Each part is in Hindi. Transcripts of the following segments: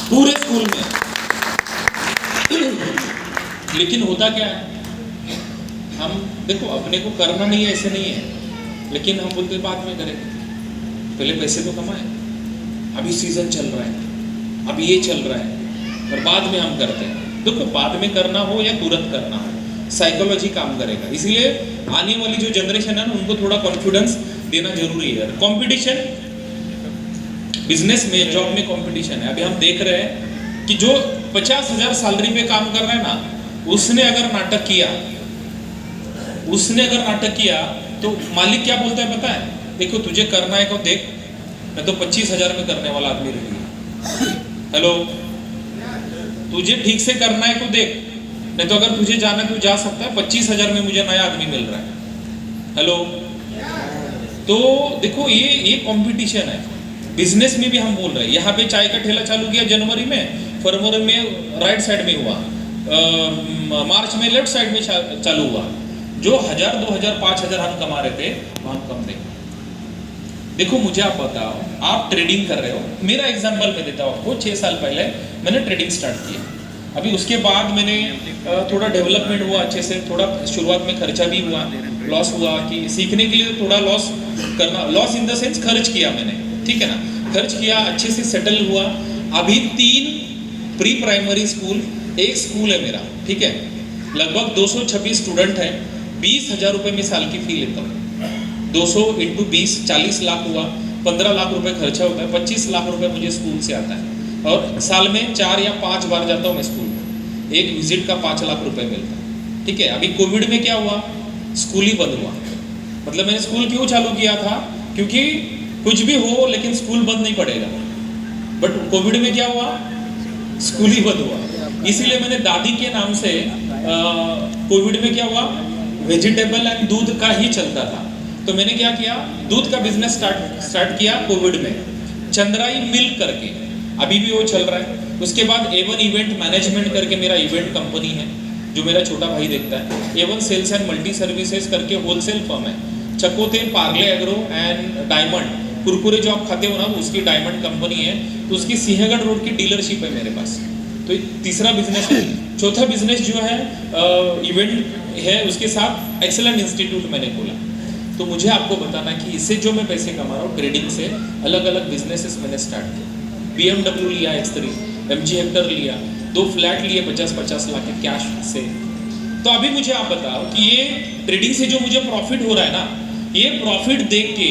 पूरे स्कूल में। लेकिन होता क्या है, हम देखो अपने को करना नहीं है ऐसे नहीं है, लेकिन हम बोलते बाद में करेंगे, पहले पैसे तो कमाए, अभी सीजन चल रहा है, अभी ये चल रहा है, और बाद में हम करते हैं। देखो बाद में करना हो या तुरंत करना हो, साइकोलॉजी काम करेगा। इसलिए आने वाली जो जनरेशन है ना, उनको थोड़ा कॉन्फिडेंस देना जरूरी है। कंपटीशन बिजनेस में, जॉब में कंपटीशन है। अभी हम देख रहे हैं कि जो 50,000 सैलरी पे काम कर रहा है ना, उसने अगर नाटक किया तो मालिक क्या बोलता है पता है, देखो तुझे करना है तो देख, मैं तो 25,000 में करने वाला आदमी रह गया। हेलो, तुझे ठीक से करना है तो देख, नहीं तो अगर तुझे जाना है तो जा सकता है, 25,000 में मुझे नया आदमी मिल रहा है। हेलो, तो देखो ये कंपटीशन है। बिजनेस में भी हम बोल रहे हैं, यहाँ पे चाय का ठेला चालू किया जनवरी में, फरवरी में राइट साइड में हुआ, मार्च में लेफ्ट साइड में चालू हुआ। जो 1,000, 2,000, 5,000 हम कमा रहे थे, वो हम कम देंगे। देखो मुझे आप बताओ, आप ट्रेडिंग कर रहे हो, मेरा एग्जांपल मैं देता हूँ आपको। 6 साल पहले मैंने ट्रेडिंग स्टार्ट किया। अभी उसके बाद मैंने थोड़ा डेवलपमेंट हुआ अच्छे से, थोड़ा शुरुआत में खर्चा भी हुआ, लॉस हुआ, कि सीखने के लिए थोड़ा लॉस करना, लॉस इन द सेंस खर्च किया मैंने, ठीक है ना, खर्च किया, अच्छे से सेटल हुआ। अभी 3 प्री प्राइमरी स्कूल, 1 स्कूल है मेरा, ठीक है, लगभग 226 स्टूडेंट है, 20,000 रुपये में साल की फी लेता हूँ। 200 × 20 40 लाख हुआ, 15 लाख रुपए खर्चा होता है, 25 लाख रुपए मुझे स्कूल से आता है। और साल में 4 या 5 बार जाता हूँ मैं स्कूल में, एक विजिट का 5 लाख रुपए मिलता है, ठीक है। अभी कोविड में क्या हुआ, स्कूल ही बंद हुआ। मतलब मैंने स्कूल क्यों चालू किया था, क्योंकि कुछ भी हो लेकिन स्कूल बंद नहीं पड़ेगा। बट कोविड में क्या हुआ, स्कूल ही बंद हुआ। इसीलिए मैंने दादी के नाम से कोविड में क्या हुआ, वेजिटेबल एंड दूध का ही चलता था। तो मैंने क्या किया, दूध का बिजनेस स्टार्ट किया कोविड में, चंद्राई मिल्क करके, अभी भी वो चल रहा है। उसके बाद A1 इवेंट मैनेजमेंट करके मेरा इवेंट कंपनी है, जो मेरा छोटा भाई देखता है। A1 sales and multi services करके होलसेल फर्म है। चकोते, Parle agro and diamond, Kurkure जो आप खाते हो ना, उसकी डायमंड कंपनी है, तो उसकी सिंहगढ़ रोड की डीलरशिप है मेरे पास। तो तीसरा बिजनेस है। चौथा बिजनेस जो है इवेंट है, उसके साथ एक्सेलेंट इंस्टीट्यूट मैंने खोला। तो मुझे आपको बताना कि इससे जो मैं पैसे कमा रहा हूँ ट्रेडिंग से, अलग अलग बिजनेसेस मैंने स्टार्ट किए। BMW लिया X3, MG हेक्टर लिया, 2 फ्लैट लिए 50-50 लाख के कैश से। तो अभी मुझे आप बताओ कि ये ट्रेडिंग से जो मुझे प्रॉफिट हो रहा है ना, ये प्रॉफिट देख के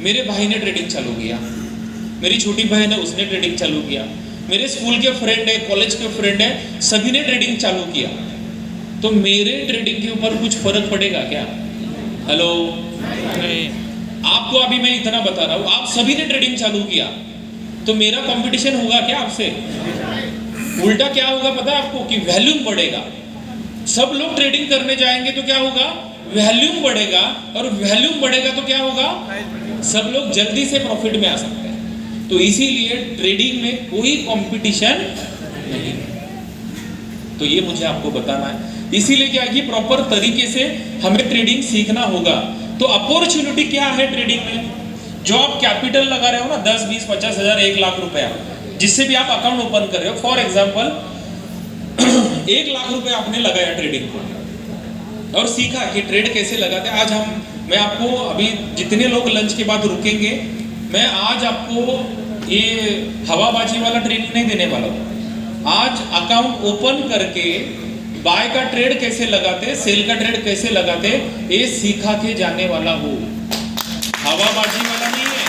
मेरे भाई ने ट्रेडिंग चालू किया, मेरी छोटी बहन है उसने ट्रेडिंग चालू किया, मेरे स्कूल के फ्रेंड है, कॉलेज के फ्रेंड है, सभी ने ट्रेडिंग चालू किया। तो मेरे ट्रेडिंग के ऊपर कुछ फर्क पड़ेगा क्या? हेलो, आपको अभी मैं इतना बता रहा हूँ, आप सभी ने ट्रेडिंग चालू किया, तो मेरा कंपटीशन होगा क्या आपसे? उल्टा क्या होगा पता है आपको, कि वैल्यूम बढ़ेगा। सब लोग ट्रेडिंग करने जाएंगे तो क्या होगा, वैल्यूम बढ़ेगा, और वैल्यूम बढ़ेगा तो क्या होगा, सब लोग जल्दी से प्रॉफिट में आ सकते हैं। तो इसीलिए ट्रेडिंग में कोई कंपटीशन नहीं है। तो ये मुझे आपको बताना है। इसीलिए क्या है कि प्रॉपर तरीके से हमें ट्रेडिंग सीखना होगा। तो अपॉर्चुनिटी क्या है ट्रेडिंग में? जो आप कैपिटल लगा रहे हो ना, 10, 20, 50,000, 1 लाख रुपया, जिससे भी आप अकाउंट ओपन कर रहे हो, फॉर एग्जाम्पल 1 लाख रुपए आपने लगाया ट्रेडिंग को और सीखा कि ट्रेड कैसे लगाते हैं। आज मैं आपको अभी जितने लोग लंच के बाद रुकेंगे, मैं आज आपको ये हवाबाजी वाला ट्रेनिंग नहीं देने वाला हूँ। आज अकाउंट ओपन करके बाय का ट्रेड कैसे लगाते, सेल का ट्रेड कैसे लगाते, ये सीखा के जाने वाला हूँ, हवाबाजी वाला नहीं है।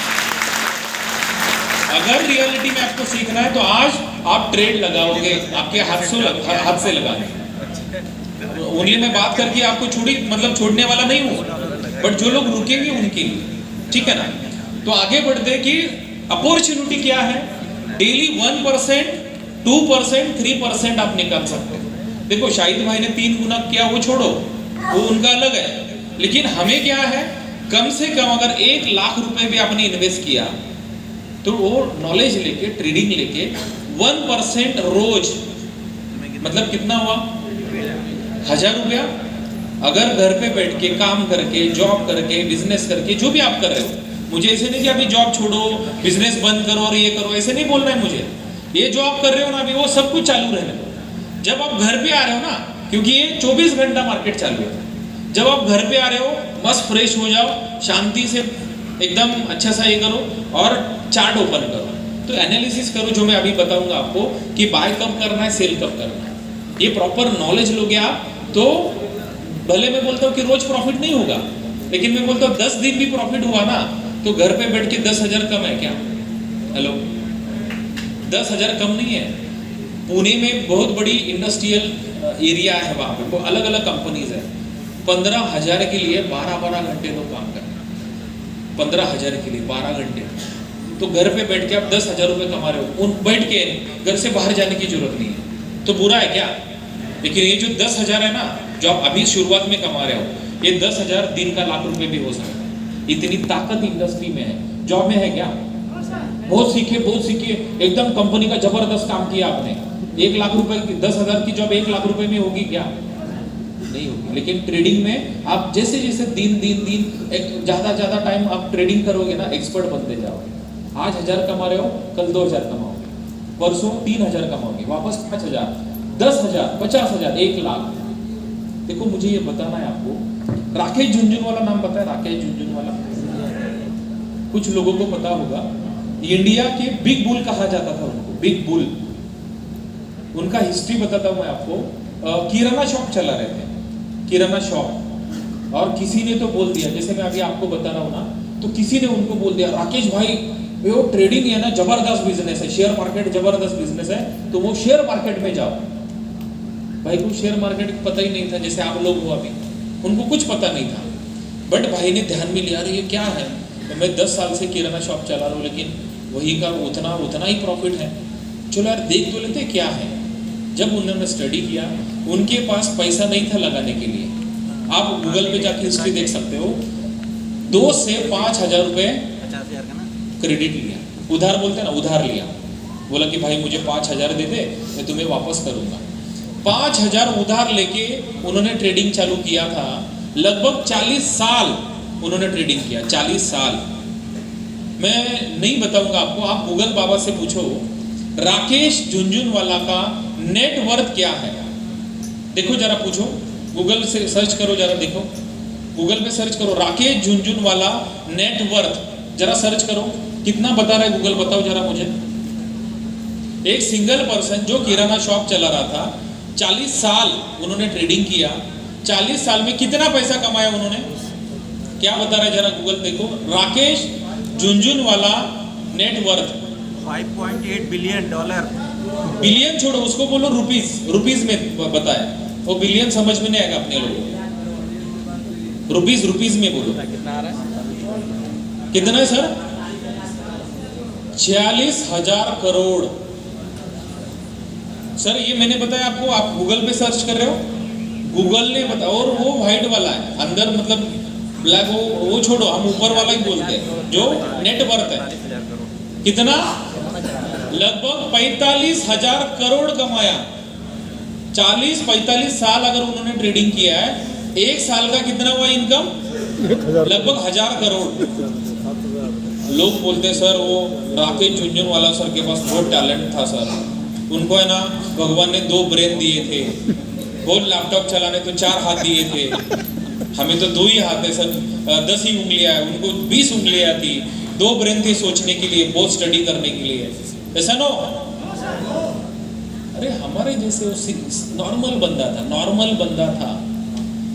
अगर रियलिटी में आपको सीखना है तो आज आप ट्रेड लगाओगे, आपके हाथ से लगाने। ओनली मैं बात करके आपको छोड़ने वाला नहीं हूँ, बट जो लोग रुकेंगे उनके लिए, ठीक है ना। तो आगे बढ़ते कि अपॉर्चुनिटी क्या है। डेली 1%, 2%, 3% आप निकाल सकते हो। देखो शाहिद भाई ने 3 गुना किया, वो छोड़ो, वो उनका अलग है, लेकिन हमें क्या है, कम से कम अगर 1 लाख रुपए भी आपने इन्वेस्ट किया, तो वो नॉलेज लेके, ट्रेडिंग लेके 1% रोज, मतलब कितना हुआ, 1,000 रुपया। अगर घर पे बैठ के काम करके, जॉब करके, बिजनेस करके, जो भी आप कर रहे हो, मुझे ऐसे नहीं कि अभी जॉब छोड़ो, बिजनेस बंद करो और ये करो, ऐसे नहीं बोलना है मुझे। ये जो आप कर रहे हो ना अभी, वो सब कुछ चालू रहने दो। जब आप घर पे आ रहे हो ना, क्योंकि ये 24 घंटा मार्केट चालू है, जब आप घर पे आ रहे हो मस्त फ्रेश हो जाओ, शांति से एकदम अच्छा सा ये करो और चार्ट ओपन करो, तो एनालिसिस करो जो मैं अभी बताऊंगा आपको कि बाय कब करना है, सेल कब करना है। ये प्रॉपर नॉलेज लोगे आप तो भले मैं बोलता हूँ कि रोज प्रॉफिट नहीं होगा, लेकिन मैं बोलता हूँ 10 दिन भी प्रॉफिट हुआ ना तो घर पे बैठ के 10,000 कम है क्या? हेलो, 10,000 कम नहीं है। पुणे में बहुत बड़ी इंडस्ट्रियल एरिया है, वहाँ पे अलग अलग कंपनीज है। 15,000 के लिए 12-12 घंटे लोग काम कर रहे हैं। 15,000 के लिए 12 घंटे, तो घर पे बैठ के आप 10,000 रुपये कमा रहे हो, उन बैठ के घर से बाहर जाने की जरूरत नहीं है, तो बुरा है क्या? लेकिन ये जो 10,000 है ना, जो आप अभी शुरुआत में कमा रहे हो, ये 10,000 दिन का लाख रुपए भी हो सकता है। इतनी ताकत इंडस्ट्री में है। जॉब में है क्या? बहुत सीखे, एकदम कंपनी का जबरदस्त काम किया आपने, 1 लाख रुपए की 10,000 की जॉब 1 लाख रुपए में होगी क्या? नहीं होगी। लेकिन ट्रेडिंग में आप जैसे जैसे दिन ज्यादा टाइम आप ट्रेडिंग करोगे ना, एक्सपर्ट बनते जाओगे। आज 1,000 कमा रहे हो, कल 2,000 कमाओगे, परसों 3,000 कमाओगे, वापस 5,000, 10,000, 50,000, 1 लाख। देखो मुझे ये बताना है आपको, राकेश झुनझुनवाला नाम पता है? राकेश झुनझुनवाला कुछ लोगों को पता होगा। इंडिया के बिग बुल कहा जाता था उनको, बिग बुल। उनका हिस्ट्री बताता हूं मैं आपको। किराना शॉप चला रहे थे, किराना शॉप, और किसी ने तो बोल दिया, जैसे मैं अभी आपको बता रहा हूं ना, तो किसी ने उनको बोल दिया, राकेश भाई वो ट्रेडिंग है ना जबरदस्त बिजनेस है, शेयर मार्केट जबरदस्त बिजनेस है, तो वो शेयर मार्केट में जाओ। भाई को शेयर मार्केट पता ही नहीं था, जैसे आप लोग हो अभी, उनको कुछ पता नहीं था। बट भाई ने ध्यान में लिया, ये क्या है, तो मैं 10 साल से किराना शॉप चला रहा हूँ, लेकिन वही का उतना ही प्रॉफिट है, चलो यार देख तो लेते क्या है। जब उन्होंने स्टडी किया, उनके पास पैसा नहीं था लगाने के लिए। आप गूगल पे जाके हिस्ट्री देख सकते हो, 2 से 5,000 रुपये क्रेडिट लिया, उधार बोलते हैं ना, उधार लिया। बोला कि भाई मुझे 5,000 दे दे, मैं तुम्हें वापस करूंगा। 5,000 उधार लेके उन्होंने ट्रेडिंग चालू किया था। लगभग 40 साल उन्होंने ट्रेडिंग किया, 40 साल। मैं नहीं बताऊंगा आपको, आप गूगल बाबा से पूछो राकेश झुनझुनवाला का नेटवर्थ क्या है, देखो जरा, पूछो, गूगल से सर्च करो जरा, देखो गूगल पे सर्च करो राकेश झुनझुनवाला नेटवर्थ, जरा सर्च करो कितना बता रहा है गूगल, बताओ जरा मुझे। एक सिंगल पर्सन जो किराना शॉप चला रहा था, 40 साल उन्होंने ट्रेडिंग किया, 40 साल में कितना पैसा कमाया उन्होंने, क्या बता रहा है जरा गूगल देखो। Rakesh Jhunjhunwala net worth 5.8 billion dollar. Billion छोड़ो, उसको बोलो रुपीज में बताए, वो बिलियन समझ में नहीं आएगा अपने लोगों को। रुपीज में बोलो कितना आ रहा है? कितना है सर? 46,000 करोड़ सर। ये मैंने बताया आपको, आप गूगल पे सर्च कर रहे हो, गूगल ने बताया। और वो व्हाइट वाला है, अंदर मतलब ब्लैक, वो छोड़ो, हम ऊपर वाला ही बोलते हैं, जो नेटवर्थ है। कितना? लगभग 45,000 करोड़ कमाया। 40-45 साल अगर उन्होंने ट्रेडिंग किया है, एक साल का कितना हुआ इनकम? लगभग 1,000 करोड़। लोग बोलते सर वो राकेश झुनझुनवाला सर के पास बहुत टैलेंट था सर, उनको है ना भगवान ने 2 ब्रेन दिए थे, वो लैपटॉप चलाने तो 4 हाथ दिए थे, हमें तो 2 ही हाथ है सर, 10 ही उंगलियां है, उनको 20 उंगलियां थी, 2 ब्रेन थे सोचने के लिए, बहुत स्टडी करने के लिए, ऐसा नो। अरे हमारे जैसे नॉर्मल बंदा था।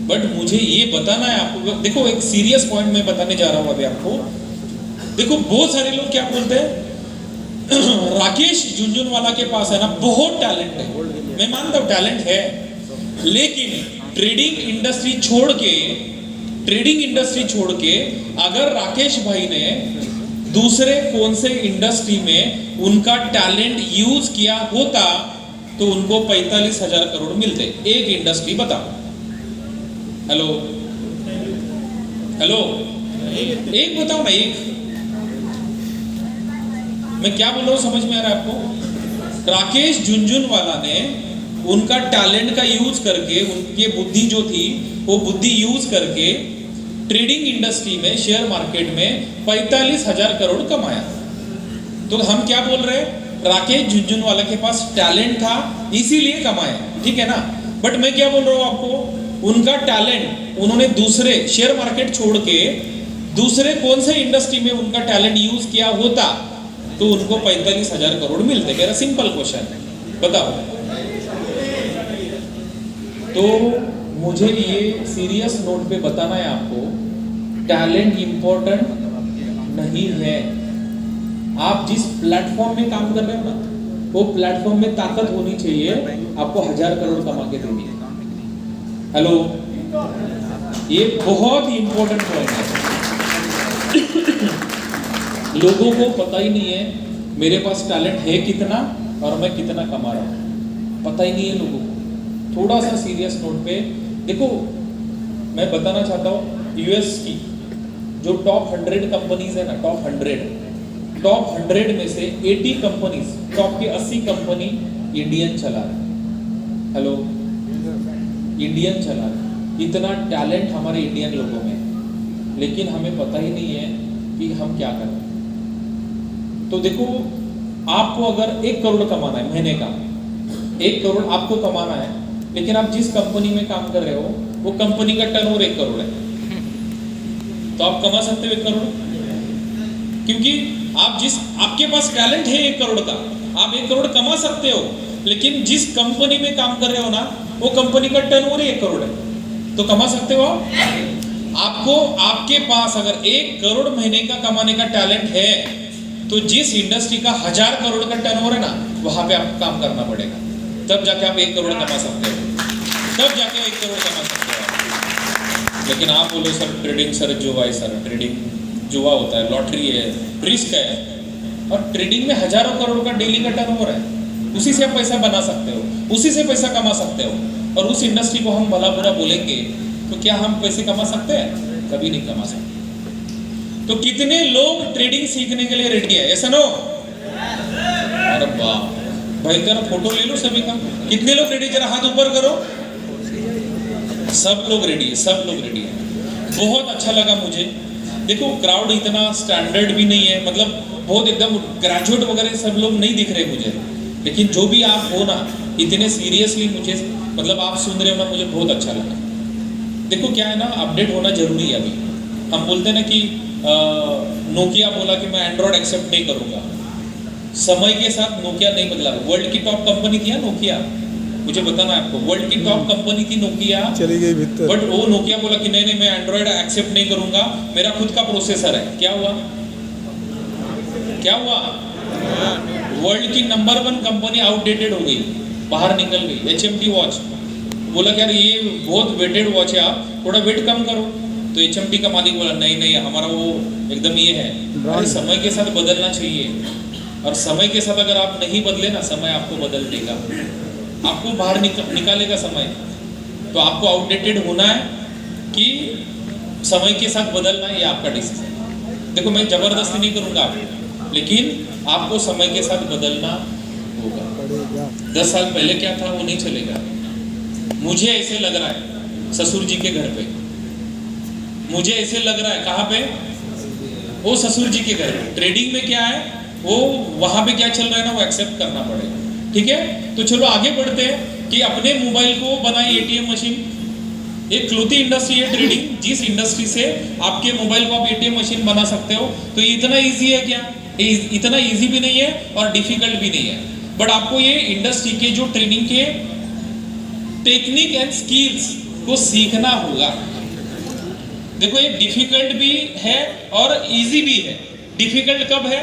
बट मुझे ये बताना है आपको, देखो एक सीरियस पॉइंट मैं बताने जा रहा हूं अभी आपको। देखो बहुत सारे लोग क्या बोलते हैं, राकेश झुनझुनवाला के पास है ना बहुत टैलेंट है, मैं मानता हूं टैलेंट है, लेकिन ट्रेडिंग इंडस्ट्री छोड़ के अगर राकेश भाई ने दूसरे कौन से इंडस्ट्री में उनका टैलेंट यूज किया होता तो उनको 45,000 करोड़ मिलते। एक इंडस्ट्री बताओ। हेलो, एक बताओ ना, एक। मैं क्या बोल रहा हूं समझ में आ रहा है आपको? राकेश झुनझुनवाला ने उनका टैलेंट का यूज करके, उनकी बुद्धि जो थी वो बुद्धि यूज करके ट्रेडिंग इंडस्ट्री में, शेयर मार्केट में 45,000 करोड़ कमाया। तो हम क्या बोल रहे हैं? राकेश झुनझुनवाला के पास टैलेंट था, इसीलिए कमाए, ठीक है ना। बट मैं क्या बोल रहा हूँ आपको, उनका टैलेंट उन्होंने दूसरे शेयर मार्केट छोड़ के दूसरे कौन से इंडस्ट्री में उनका टैलेंट यूज किया होता तो उनको 45,000 करोड़ मिलते। मेरा सिंपल क्वेश्चन है, बताओ। तो मुझे ये सीरियस नोट पे बताना है आपको, टैलेंट इंपॉर्टेंट नहीं है। आप जिस प्लेटफॉर्म में काम कर रहे हो ना, वो प्लेटफॉर्म में ताकत होनी चाहिए आपको 1000 करोड़ कमा के देनी है। हेलो, ये बहुत ही इंपॉर्टेंट पॉइंट है। लोगों को पता ही नहीं है मेरे पास टैलेंट है कितना और मैं कितना कमा रहा हूं, पता ही नहीं है लोगों को। थोड़ा सा सीरियस नोट पे देखो, मैं बताना चाहता हूँ यूएस की जो टॉप 100 कंपनीज है ना, टॉप 100 में से 80 कंपनीज, टॉप की 80 कंपनी इंडियन चला रहे। हेलो, इंडियन चला रहे। इतना टैलेंट हमारे इंडियन लोगों में, लेकिन हमें पता ही नहीं है कि हम क्या कर रहे हैं। तो देखो, आपको अगर 1 करोड़ कमाना है महीने का, 1 करोड़ आपको कमाना है, लेकिन आप जिस कंपनी में काम कर रहे हो वो कंपनी का टर्नओवर 1 करोड़ है, तो आप कमा सकते हो 1 करोड़, क्योंकि आपके पास टैलेंट है 1 करोड़ का, आप 1 करोड़ कमा सकते हो। लेकिन जिस कंपनी में काम कर रहे हो ना, वो कंपनी का टर्नओवर 1 करोड़ है, तो कमा सकते हो आपको। आपके पास अगर 1 करोड़ महीने का कमाने का टैलेंट है, तो जिस इंडस्ट्री का 1000 करोड़ का टर्नओवर है ना, वहां पे आपको काम करना पड़ेगा, तब जाके आप 1 करोड़ कमा सकते हो, तब जाके 1 करोड़ कमा सकते हो। लेकिन आप बोलो सर ट्रेडिंग, सर जुआ है, सर ट्रेडिंग जुआ होता है, लॉटरी है, रिस्क है, और ट्रेडिंग में हजारों करोड़ का डेली का टर्नओवर है, उसी से आप पैसा बना सकते हो, उसी से पैसा कमा सकते हो। और उस इंडस्ट्री को हम भला बुरा बोलेंगे तो क्या हम पैसे कमा सकते हैं? कभी नहीं कमा सकते। तो कितने लोग ट्रेडिंग सीखने के लिए रेडी है? ऐसा नो? अरे वाह, भाई तेरा फोटो ले लो सभी का। कितने लोग रेडी? जरा हाथ ऊपर करो। सब लोग रेडी है, सब लोग रेडी है। बहुत अच्छा लगा मुझे। देखो, क्राउड इतना स्टैंडर्ड भी नहीं है, मतलब बहुत एकदम ग्रेजुएट वगैरह सब लोग नहीं दिख रहे मुझे, लेकिन जो भी आप हो ना, इतने सीरियसली मुझे, मतलब आप सुन रहे हो ना, मुझे बहुत अच्छा लगा। देखो क्या है ना, अपडेट होना जरूरी है। अभी हम बोलते हैं ना कि नोकिया बोला कि मैं एंड्रॉयड एक्सेप्ट नहीं करूंगा, समय के साथ नोकिया नहीं बदला। वर्ल्ड की टॉप कंपनी थी नोकिया, मुझे बताना है आपको, वर्ल्ड की टॉप कंपनी थी नोकिया, चली गई भीतर। बट वो नोकिया बोला कि नहीं मैं एंड्रॉयड एक्सेप्ट नहीं करूंगा, मेरा खुद का प्रोसेसर है। क्या हुआ? क्या हुआ? वर्ल्ड की नंबर 1 कंपनी आउटडेटेड हो गई, बाहर निकल गई। HMT वॉच बोला कि यार ये बहुत वेटेड वॉच है, आप थोड़ा वेट कम करो। तो HMT का मालिक बोला नहीं हमारा वो एकदम ये है। अरे समय के साथ बदलना चाहिए, और समय के साथ अगर आप नहीं बदले ना, समय आपको बदल देगा, आपको बाहर निकालेगा समय। तो आपको आउटडेटेड होना है कि समय के साथ बदलना है, ये आपका डिसीजन। देखो, मैं जबरदस्ती नहीं करूंगा आपको, लेकिन आपको समय के साथ बदलना होगा। 10 साल पहले क्या था वो नहीं चलेगा। मुझे ऐसे लग रहा है ससुर जी के घर पे, मुझे ऐसे लग रहा है कहाँ पे? वो ससुर जी के घर पे। ट्रेडिंग में क्या है, वो वहां पे क्या चल रहा है ना, वो एक्सेप्ट करना पड़ेगा। ठीक है, तो चलो आगे बढ़ते हैं कि अपने मोबाइल को बनाई ATM मशीन। एक क्लोथी इंडस्ट्री है ट्रेडिंग, जिस इंडस्ट्री से आपके मोबाइल को आप ATM मशीन बना सकते हो। तो ये इतना ईजी है क्या? इतना ईजी भी नहीं है और डिफिकल्ट भी नहीं है, बट आपको ये इंडस्ट्री के जो ट्रेनिंग के टेक्निक एंड स्किल्स को सीखना होगा। देखो, ये डिफिकल्ट भी है और इजी भी है। डिफिकल्ट कब है?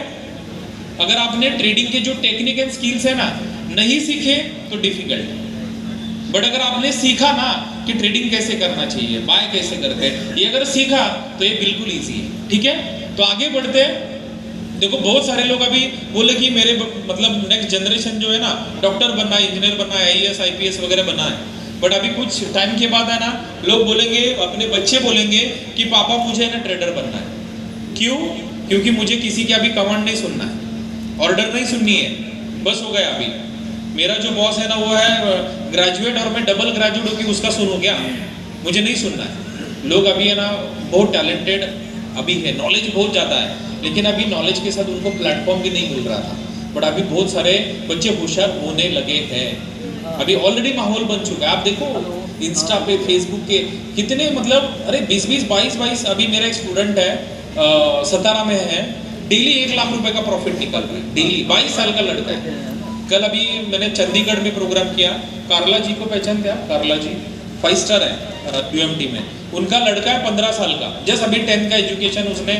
अगर आपने ट्रेडिंग के जो टेक्निक एंड स्किल्स है ना नहीं सीखे तो डिफिकल्ट है। बट अगर आपने सीखा ना कि ट्रेडिंग कैसे करना चाहिए, बाय कैसे करते हैं, ये अगर सीखा तो ये बिल्कुल इजी है। ठीक है, तो आगे बढ़ते हैं। देखो, बहुत सारे लोग अभी बोले कि मेरे मतलब नेक्स्ट जनरेशन जो है ना, डॉक्टर बनना है, इंजीनियर बनना है, IAS IPS वगैरह बनना है। बट अभी कुछ टाइम के बाद है ना, लोग बोलेंगे, अपने बच्चे बोलेंगे कि पापा मुझे है ना ट्रेडर बनना है। क्यों? क्योंकि मुझे किसी की अभी कमांड नहीं सुनना है, ऑर्डर नहीं सुननी है, बस हो गया। अभी मेरा जो बॉस है ना वो है ग्रेजुएट और मैं डबल ग्रेजुएट होकर उसका सुनूं क्या? मुझे नहीं सुनना है। लोग अभी है ना बहुत टैलेंटेड अभी है, नॉलेज बहुत ज़्यादा है, लेकिन अभी नॉलेज के साथ उनको प्लेटफॉर्म भी नहीं मिल रहा था। बट अभी बहुत सारे बच्चे होशियार होने लगे हैं, अभी ऑलरेडी माहौल बन चुका है। आप देखो इंस्टा पे, फेसबुक के कितने मतलब अरे 20-20, 22-22, अभी मेरा एक स्टूडेंट है सतारा में है, डेली 1 लाख रुपए का प्रॉफिट निकल रहा है डेली, 22 साल का लड़का है। कल अभी मैंने चंडीगढ़ में प्रोग्राम किया, कारला जी को पहचानते हैं? कारला जी 5 स्टार है यूएमटी में, उनका लड़का है 15 साल का, जस्ट अभी 10th का एजुकेशन उसने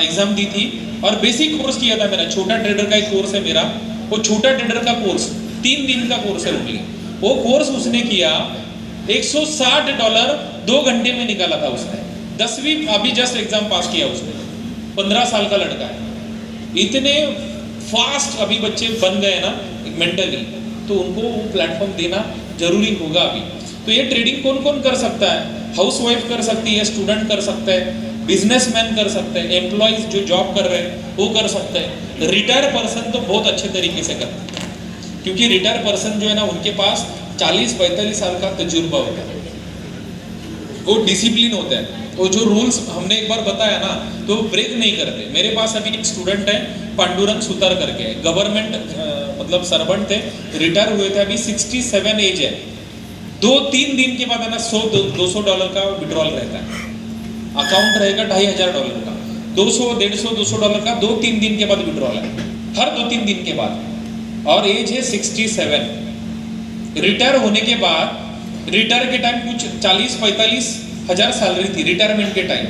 एग्जाम दी थी और बेसिक कोर्स किया था मेरा, छोटा ट्रेडर का एक कोर्स है मेरा, वो छोटा ट्रेडर का कोर्स 3 दिन का कोर्स है ओनली, वो कोर्स उसने किया $160 2 घंटे में निकाला था उसने, 10वीं अभी जस्ट एग्जाम पास किया उसने, 15 साल का लड़का है। इतने फास्ट अभी बच्चे बन गए ना मेंटली, तो उनको वो प्लेटफॉर्म देना जरूरी होगा अभी। तो ये ट्रेडिंग कौन कौन कर सकता है? हाउसवाइफ कर सकती है, स्टूडेंट कर सकते हैं, बिजनेसमैन कर सकते हैं, एम्प्लॉयज जो जॉब कर रहे हैं वो कर सकते हैं, रिटायर पर्सन तो बहुत अच्छे तरीके से करते हैं, क्योंकि रिटायर पर्सन जो है ना उनके पास 40-45 साल का तजुर्बा होता है, वो डिसिप्लिन होता है, वो जो रूल्स हमने एक बार बताया ना तो ब्रेक नहीं करते। मेरे पास अभी एक स्टूडेंट है पांडुरंग सुतार करके, गवर्नमेंट मतलब सर्वेंट थे, रिटायर हुए थे, अभी 67 एज है, 2-3 दिन के बाद है ना $100-200 का विड्रॉल रहता है, अकाउंट रहेगा $2,500 का, $100-150-200 का 2-3 दिन के बाद विड्रॉल है, हर 2-3 दिन के बाद, और एज है 67। रिटायर होने के बाद, रिटायर के टाइम कुछ 40-45 हजार सैलरी थी रिटायरमेंट के टाइम,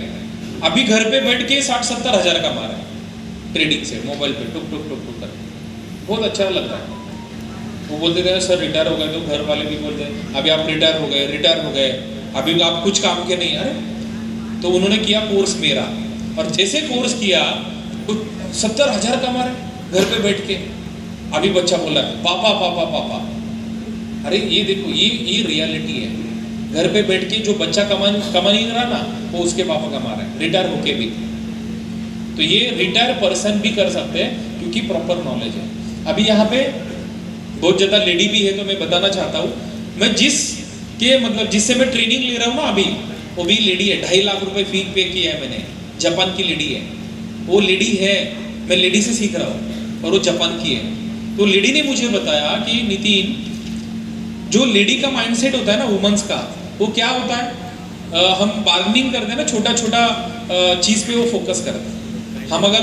अभी घर पे बैठ के 60-70 हजार कमा रहे हैं ट्रेडिंग से, मोबाइल पे टुक टुक टुक टुक कर, बहुत अच्छा लगता है। वो बोलते थे सर रिटायर हो गए, तो घर वाले भी बोलते हैं अभी आप रिटायर हो गए, अभी आप कुछ काम के नहीं। अरे तो उन्होंने किया कोर्स मेरा, और जैसे कोर्स किया कुछ 70 हजार कमा रहे घर पे बैठ के। अभी बच्चा बोल रहा है पापा पापा पापा, अरे ये देखो ये रियलिटी है, घर पे बैठ के जो बच्चा कमा नहीं रहा ना वो उसके पापा कमा रहे हैं रिटायर होके भी। तो ये रिटायर पर्सन भी कर सकते हैं क्योंकि प्रॉपर नॉलेज है। अभी यहाँ पे बहुत ज़्यादा लेडी भी है, तो मैं बताना चाहता हूँ, मैं जिससे मैं ट्रेनिंग ले रहा हूँ ना अभी, वो भी लेडी है, 2.5 लाख रुपए फी पे किया है मैंने, जापान की लेडी है, वो लेडी है, मैं लेडी से सीख रहा हूँ और वो जापान की है। तो लेडी ने मुझे बताया कि नितिन, जो लेडी का माइंडसेट होता है ना वुमेन्स का, वो क्या होता है, हम बार्गेनिंग करते हैं ना, छोटा छोटा चीज़ पे वो फोकस करते हैं। हम अगर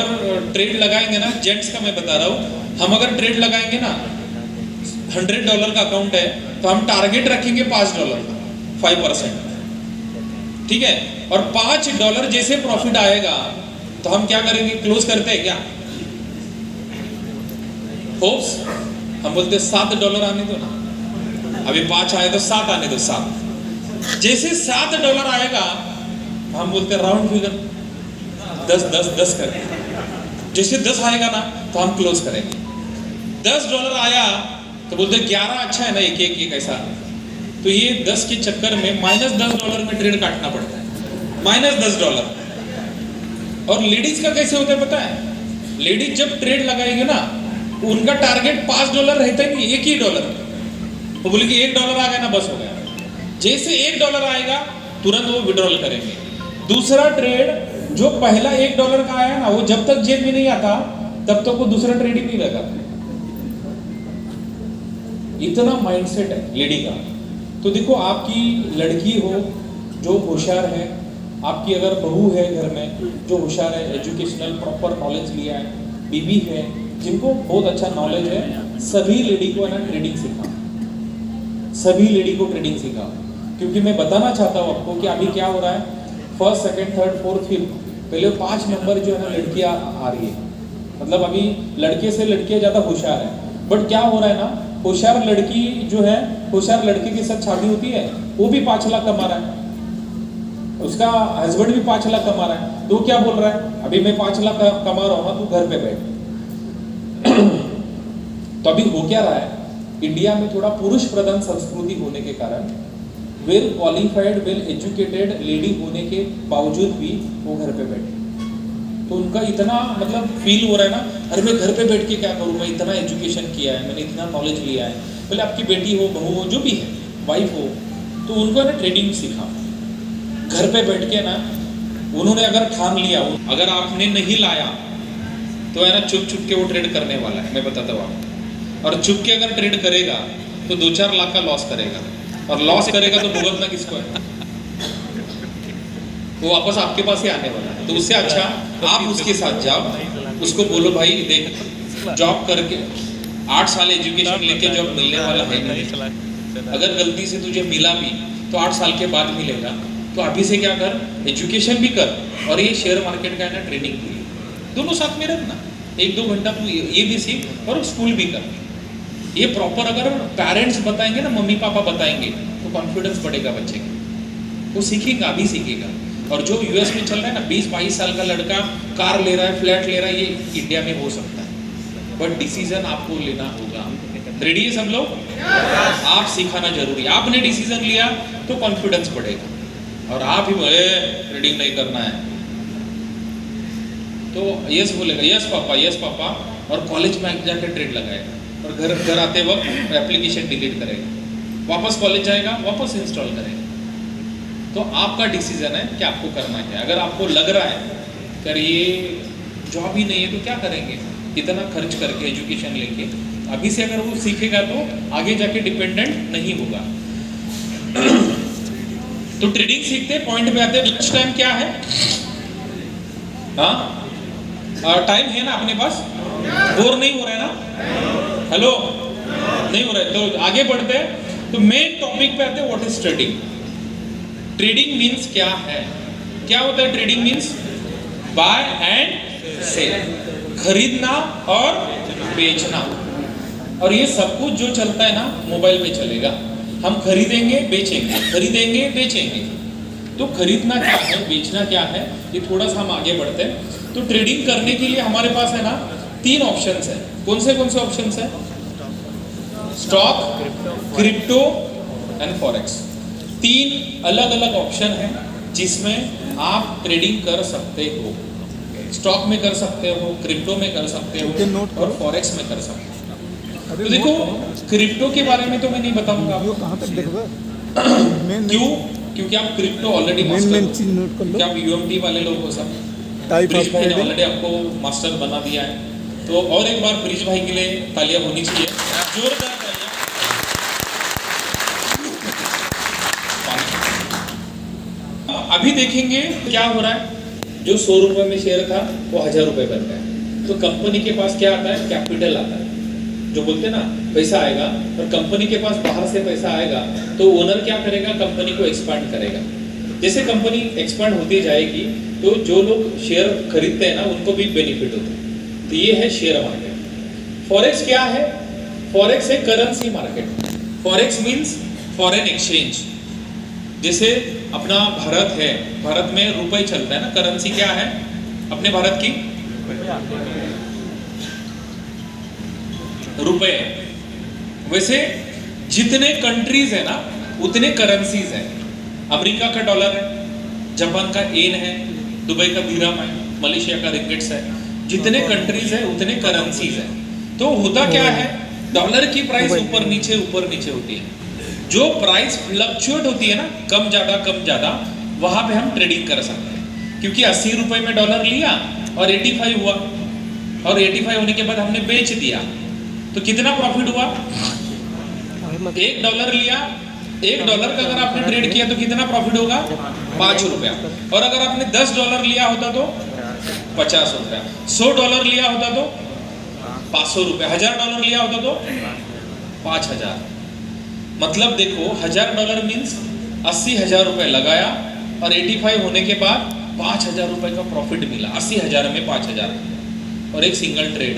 ट्रेड लगाएंगे ना, जेंट्स का मैं बता रहा हूँ, हम अगर ट्रेड लगाएंगे ना, $100 का अकाउंट है तो हम टारगेट रखेंगे $5 का, 5%, ठीक है, और $5 जैसे प्रॉफिट आएगा तो हम क्या करेंगे, क्लोज करते हैं क्या? होप्स, हम बोलते $7 आने दो ना, अभी 5 आए तो 7 आने दो, 7। जैसे $7 आएगा हम बोलते राउंड फिगर 10 करेंगे। जैसे 10 आएगा ना तो हम क्लोज करेंगे। $10 आया तो बोलते 11 अच्छा है ना, एक ऐसा। तो ये 10 के चक्कर में -$10 में ट्रेड काटना पड़ता है, -$10। और लेडीज का कैसे होता है पता है? लेडीज जब ट्रेड लगाएंगे ना, उनका टारगेट $5 रहता ही नहीं, $1 वो बोले कि $1 आ गया ना बस हो गया। जैसे $1 आएगा तुरंत वो विड्रॉल करेंगे। दूसरा ट्रेड जो पहला $1 का आया ना, वो जब तक जेब में नहीं आता तब तक वो दूसरा ट्रेड ही नहीं लगाता। इतना माइंडसेट है लेडी का। तो देखो, आपकी लड़की हो जो होशियार है, आपकी अगर बहू है घर में जो होशियार है, एजुकेशनल प्रॉपर नॉलेज लिया है, बीबी है जिनको बहुत अच्छा नॉलेज है, सभी लेडी को है ना ट्रेडिंग सिखाओ, सभी लेडी को ट्रेडिंग सिखाओ। क्योंकि मैं बताना चाहता हूँ आपको कि अभी क्या हो रहा है, 1st, 2nd, 3rd, 4th, 5th, पहले 5 नंबर जो है ना लड़कियाँ आ रही है, मतलब अभी लड़के से लड़कियाँ ज़्यादा होशियार है। बट क्या हो रहा है ना, होशियार लड़की जो है, होशियार लड़के के साथ शादी होती है, वो भी 5 लाख कमा रहा है, उसका हस्बैंड भी 5 लाख कमा रहा है, तो क्या बोल रहा है, अभी मैं 5 लाख कमा रहा हूँ ना, तू घर पे बैठ। तो अभी हो क्या रहा है, इंडिया में थोड़ा पुरुष प्रधान संस्कृति होने के कारण well qualified, well educated lady होने के बावजूद भी वो घर पे बैठे। तो उनका इतना मतलब फील हो रहा है ना, अरे मैं घर पे बैठ के क्या करूँ, मैं इतना एजुकेशन किया है, मैंने इतना नॉलेज लिया है। बोले आपकी बेटी हो, बहू हो, जो भी है, वाइफ हो, तो उनको ना ट्रेडिंग सिखा घर पे बैठ के ना। उन्होंने अगर ठान लिया, अगर आपने नहीं लाया तो है ना चुप चुप के वो ट्रेड करने वाला है, मैं बताता हूँ आपको। और चुप के अगर ट्रेड करेगा तो 2-4 लाख का लॉस करेगा, और लॉस करेगा तो भुगतना किसको है? वो वापस आपके पास ही आने वाला है। तो उससे अच्छा आप उसके साथ जाओ, उसको बोलो भाई देख जॉब करके 8 साल एजुकेशन लेके जॉब मिलने वाला है नहीं, अगर गलती से तुझे मिला भी तो 8 साल के बाद मिलेगा। तो अभी से क्या कर, एजुकेशन भी कर और ये शेयर मार्केट का है ना ट्रेनिंग भी, दोनों साथ में रखना। 1-2 घंटा तू ये भी सीख और स्कूल भी कर। ये प्रॉपर अगर पेरेंट्स बताएंगे ना, मम्मी पापा बताएंगे, तो कॉन्फिडेंस बढ़ेगा बच्चे का, वो सीखेगा, अभी सीखेगा। और जो यूएस में चल रहा है ना, 20-22 साल का लड़का कार ले रहा है, फ्लैट ले रहा है, ये इंडिया में हो सकता है, बट डिसीजन आपको लेना होगा। रेडी है सब लोग? आप सिखाना जरूरी, आपने डिसीजन लिया तो कॉन्फिडेंस बढ़ेगा। और आप ही बोले ट्रेडिंग नहीं करना है तो यस बोलेगा, यस पापा, और कॉलेज में जाकर ट्रेड लगाएगा, और घर आते वक्त एप्लीकेशन डिलीट करेगा, वापस कॉलेज जाएगा, वापस इंस्टॉल करेगा। तो आपका डिसीजन है कि आपको करना क्या है। अगर आपको लग रहा है कि ये जॉब ही नहीं है तो क्या करेंगे, इतना खर्च करके एजुकेशन लेके, अभी से अगर वो सीखेगा तो आगे जाके डिपेंडेंट नहीं होगा। तो ट्रेडिंग सीखते पॉइंट पे आते हैं। लंच टाइम क्या है? हाँ टाइम है ना अपने पास? बोर नहीं हो रहा है ना? हेलो, नहीं हो रहा है? तो आगे बढ़ते हैं। तो मेन टॉपिक पे आते हैं, what is trading. Trading means क्या है? क्या होता है trading means? Buy and sell, खरीदना और बेचना। और ये सब कुछ जो चलता है ना मोबाइल पे चलेगा। हम खरीदेंगे बेचेंगे, खरीदेंगे बेचेंगे। तो खरीदना क्या है, बेचना क्या है, ये थोड़ा सा हम आगे बढ़ते हैं। तो ट्रेडिंग करने के लिए हमारे पास है ना 3 ऑप्शंस है। कौन से ऑप्शंस है? Stock, crypto and forex. 3 अलग अलग ऑप्शन है जिसमें आप ट्रेडिंग कर सकते हो। स्टॉक में कर सकते हो, क्रिप्टो में कर सकते हो, और फॉरेक्स में कर सकते हो। तो देखो क्रिप्टो के बारे में तो मैं नहीं बताऊंगा आपको। कहाँ तक देखोगे? क्यों? क्योंकि आप क्रिप्टो ऑलरेडी मास्टर हो, क्या आप यूएमटी वाले लोग हो सब? ब्रिज भाई ने ऑलरेडी आपको मास्टर बना दिया है। तो और एक बार ब्रिज भाई के लिए तालियां होनी चाहिए, जोरदार तालियां। अभी देखेंगे क्या हो रहा है। जो 100 रुपए में शेयर था वो 1000 रुपए बन गया। तो कंपनी के पास क्या आता है? कैपिटल आता है, जो बोलते हैं ना पैसा आएगा। और कंपनी के पास बाहर से पैसा आएगा तो ओनर क्या करेगा? कंपनी को एक्सपांड करेगा। जैसे कंपनी एक्सपांड होती जाएगी तो जो लोग शेयर खरीदते हैं ना उनको भी बेनिफिट होता है। तो ये है शेयर मार्केट। फॉरेक्स क्या है? फॉरेक्स है currency market. Forex means foreign exchange. जैसे अपना भारत है, भारत में रुपए चलता है ना, करेंसी क्या है अपने भारत की? रुपए। वैसे जितने कंट्रीज है ना उतने करेंसीज है। अमेरिका का डॉलर है, जापान का येन है, दुबई का दिरहम है, मलेशिया का रिंगिट्स है। जितने कंट्रीज है उतने करेंसीज है। तो होता क्या है, डॉलर की प्राइस ऊपर नीचे होती है। जो प्राइस फ्लक्चुएट होती है ना, कम ज्यादा, वहां पे हम ट्रेडिंग कर सकते हैं। क्योंकि 80 रुपए में डॉलर लिया और 85 हुआ, और 85 होने के बाद हमने बेच दिया, तो कितना प्रॉफिट हुआ? $1 लिया, $1 का अगर आपने ट्रेड किया तो कितना प्रॉफिट होगा? 5 रुपया। और अगर आपने $10 लिया होता तो 50 रुपया। $100 लिया होता तो 500 रुपया। $1000 लिया होता तो 5000। मतलब देखो $1000 मीन्स 80,000 रुपए लगाया और 85 होने के बाद 5000 रुपए का प्रॉफिट मिला। 80,000 में 5000 और एक सिंगल ट्रेड।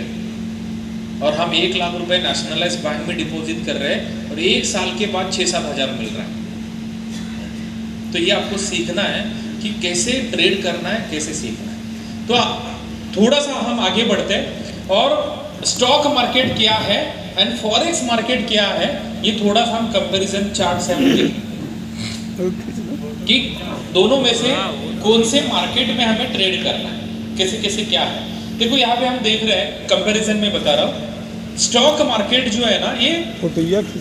और हम 1 लाख रुपए नेशनलाइज्ड बैंक में डिपॉजिट कर रहे हैं और 1 साल के बाद 6-7 हजार मिल रहा है। तो ये आपको सीखना है कि कैसे ट्रेड करना है, कैसे सीखना है। तो थोड़ा सा हम आगे बढ़ते हैं और स्टॉक मार्केट क्या है एंड फॉरेक्स मार्केट क्या है, ये थोड़ा सा हम कंपैरिजन चार्ट से कि दोनों में से कौन से मार्केट में हमें ट्रेड करना है, कैसे कैसे क्या है। देखो यहाँ पे हम देख रहे हैं, कंपैरिजन में बता रहा हूँ। स्टॉक मार्केट जो है ना, ये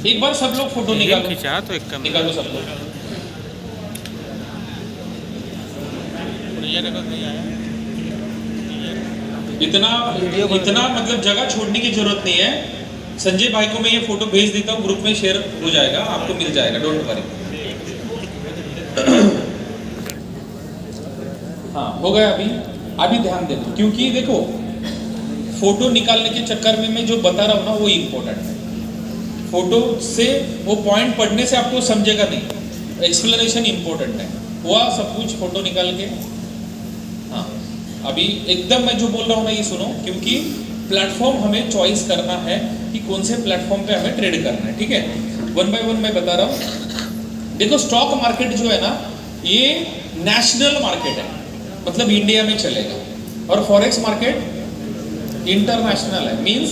एक बार सब लोग फोटो निकालो, निकालो सब लोग। इतना इतना मतलब जगह छोड़ने की जरूरत नहीं है। संजय भाई को मैं ये फोटो भेज देता हूँ, ग्रुप में शेयर हो जाएगा, आपको मिल जाएगा, डोंट वरी। हाँ हो गया। अभी ध्यान दे दो, क्योंकि देखो फोटो निकालने के चक्कर में मैं जो बता रहा हूँ ना वो इम्पोर्टेंट है। फोटो से वो पॉइंट पढ़ने से आपको समझेगा नहीं, एक्सप्लेनेशन इम्पोर्टेंट है। हुआ सब कुछ फोटो निकाल के? हाँ अभी एकदम मैं जो बोल रहा हूँ ना ये सुनो, क्योंकि प्लेटफॉर्म हमें चॉइस करना है कि कौन से प्लेटफॉर्म पे हमें ट्रेड करना है, ठीक है। वन बाय वन मैं बता रहा हूँ। देखो स्टॉक मार्केट जो है ना ये नेशनल मार्केट है, मतलब इंडिया में चलेगा, और फॉरेक्स मार्केट इंटरनेशनल है। मींस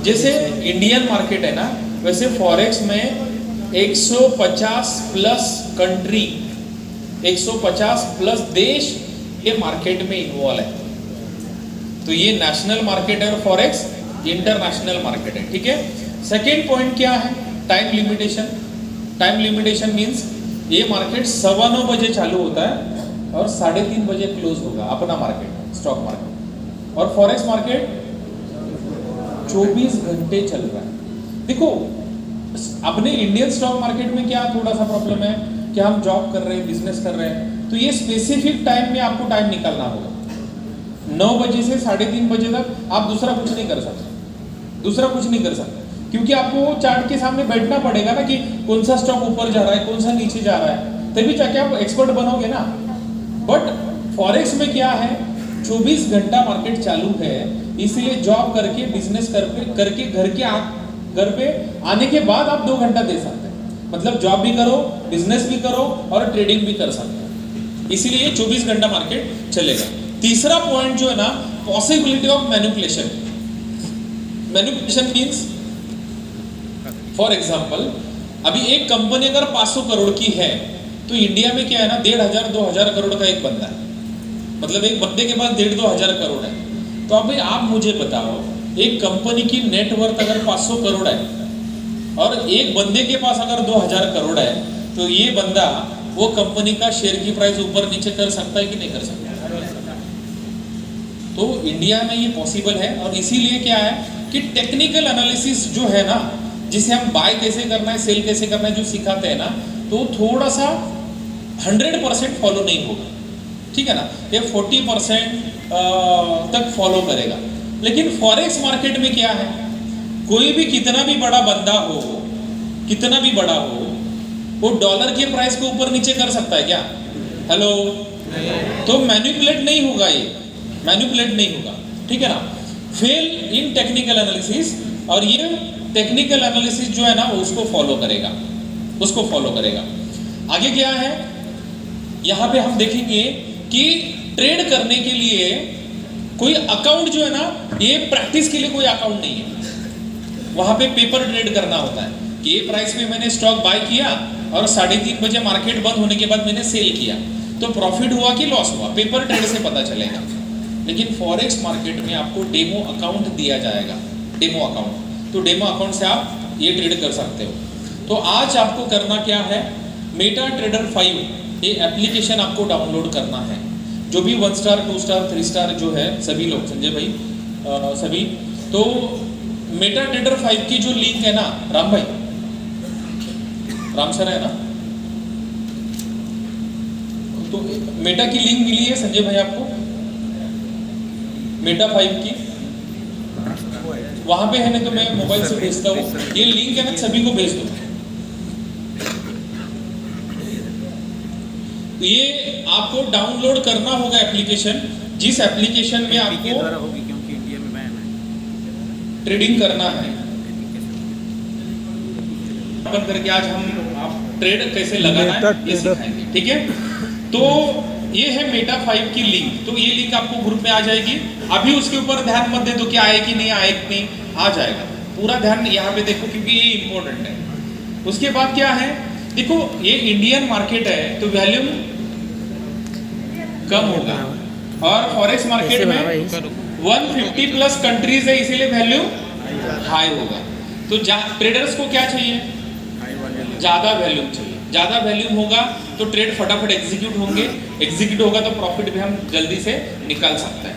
जैसे इंडियन मार्केट है ना वैसे फॉरेक्स में 150 प्लस कंट्री, 150 प्लस देश ये मार्केट में इन्वॉल्व है। तो ये नेशनल मार्केट है और फॉरेक्स इंटरनेशनल मार्केट है, ठीक है। सेकेंड पॉइंट क्या है? Time limitation. Time limitation means ये मार्केट 9:15 बजे चालू होता है और 3:30 बजे क्लोज होगा, अपना मार्केट स्टॉक मार्केट। और फॉरेक्स मार्केट 24 घंटे चल रहा है। देखो अपने इंडियन स्टॉक मार्केट में क्या थोड़ा सा प्रॉब्लम है कि हम जॉब कर रहे हैं, बिजनेस कर रहे हैं, तो ये स्पेसिफिक टाइम में आपको टाइम निकालना होगा। 9 बजे से 3:30 बजे तक आप दूसरा कुछ नहीं कर सकते, क्योंकि आपको वो चार्ट के सामने बैठना पड़ेगा ना कि कौन सा स्टॉक ऊपर जा रहा है, कौन सा नीचे जा रहा है, तभी जाके आप एक्सपर्ट बनोगे ना। बट फॉरेक्स में क्या है, 24 घंटा मार्केट चालू है, इसलिए जॉब करके बिजनेस करके घर पे आने के बाद आप 2 घंटा दे सकते हैं। मतलब जॉब भी करो, बिजनेस भी करो और ट्रेडिंग भी कर सकते हैं, इसीलिए 24 घंटा मार्केट चलेगा। तीसरा पॉइंट जो है ना, possibility of manipulation. Manipulation means for example अभी एक कंपनी अगर 500 करोड़ की है तो इंडिया में क्या है ना 1,500-2,000 करोड़ का एक बंदा है, मतलब एक बंदे के पास 1,500-2,000 करोड़ है। तो अभी आप मुझे बताओ, एक कंपनी की नेटवर्थ अगर 500 करोड़ है और एक बंदे के पास अगर 2,000 करोड़ है, तो ये बंदा वो कंपनी का शेयर की प्राइस ऊपर नीचे कर सकता है कि नहीं कर सकता? तो इंडिया में ये पॉसिबल है। और इसीलिए क्या है कि टेक्निकल एनालिसिस जो है ना, जिसे हम बाय कैसे करना है, सेल कैसे करना है, जो सिखाते हैं ना, तो थोड़ा सा 100% फॉलो नहीं होगा, ठीक है ना, ये 40% तक फॉलो करेगा। लेकिन फॉरेक्स मार्केट में क्या है, कोई भी कितना भी बड़ा बंदा हो, कितना भी बड़ा हो, वो डॉलर के प्राइस को ऊपर नीचे कर सकता है क्या? हेलो, तो मैनिपुलेट नहीं होगा, ये मैनिपुलेट नहीं होगा, ठीक है ना। फेल इन टेक्निकल एनालिसिस, और ये टेक्निकल एनालिसिस जो है ना उसको फॉलो करेगा। आगे क्या है, यहाँ पे हम देखेंगे कि ट्रेड करने के लिए कोई अकाउंट जो है ना, ये प्रैक्टिस के लिए कोई अकाउंट नहीं है। वहां पे पेपर ट्रेड करना होता है कि ये प्राइस में मैंने स्टॉक बाय किया और 3:30 बजे मार्केट बंद होने के बाद मैंने सेल किया, तो प्रॉफिट हुआ कि लॉस हुआ, पेपर ट्रेड से पता चलेगा। लेकिन फॉरेक्स मार्केट में आपको डेमो अकाउंट दिया जाएगा, डेमो अकाउंट, तो डेमो अकाउंट से आप ये ट्रेड कर सकते हो। तो आज आपको करना क्या है, मेटा ट्रेडर 5 ये एप्लीकेशन आपको डाउनलोड करना है। जो भी 1 स्टार 2 स्टार 3 स्टार जो है सभी लोग, संजय भाई सभी, तो मेटा ट्रेडर 5 की जो लिंक है ना, राम भाई, राम सर है ना, तो मेटा की लिंक मिली है संजय भाई आपको, मेटा 5 की, वहां पे है ना, तो मैं मोबाइल से भेजता हूँ, ये लिंक है ना सभी को भेज दो। तो ये आपको डाउनलोड करना होगा एप्लीकेशन, जिस एप्लीकेशन में आपको होगी क्योंकि इंडिया में बैन है, ट्रेडिंग करना है। अपन करके आज हम आप ट्रेड कैसे लगाना है ये सिखाएंगे, ठीक है। तो ये है मेटा 5 की लिंक, तो ये लिंक आपको ग्रुप में आ जाएगी। अभी उसके ऊपर ध्यान मत दे दो कि आए कि नहीं आए कि नहीं, आ जाएगा, पूरा ध्यान यहाँ पे देखो क्योंकि ये इंपॉर्टेंट है। उसके बाद क्या है, देखो ये इंडियन मार्केट है तो वैल्यूम कम होगा, और फॉरेक्स मार्केट में 150 प्लस कंट्रीज है, इसीलिए वैल्यू हाई होगा। तो ट्रेडर्स को क्या चाहिए, ज्यादा वैल्यूम चाहिए, ज्यादा वैल्यूम होगा तो ट्रेड फटाफट एग्जीक्यूट होंगे, एग्जीक्यूट होगा तो प्रॉफिट भी हम जल्दी से निकाल सकते हैं।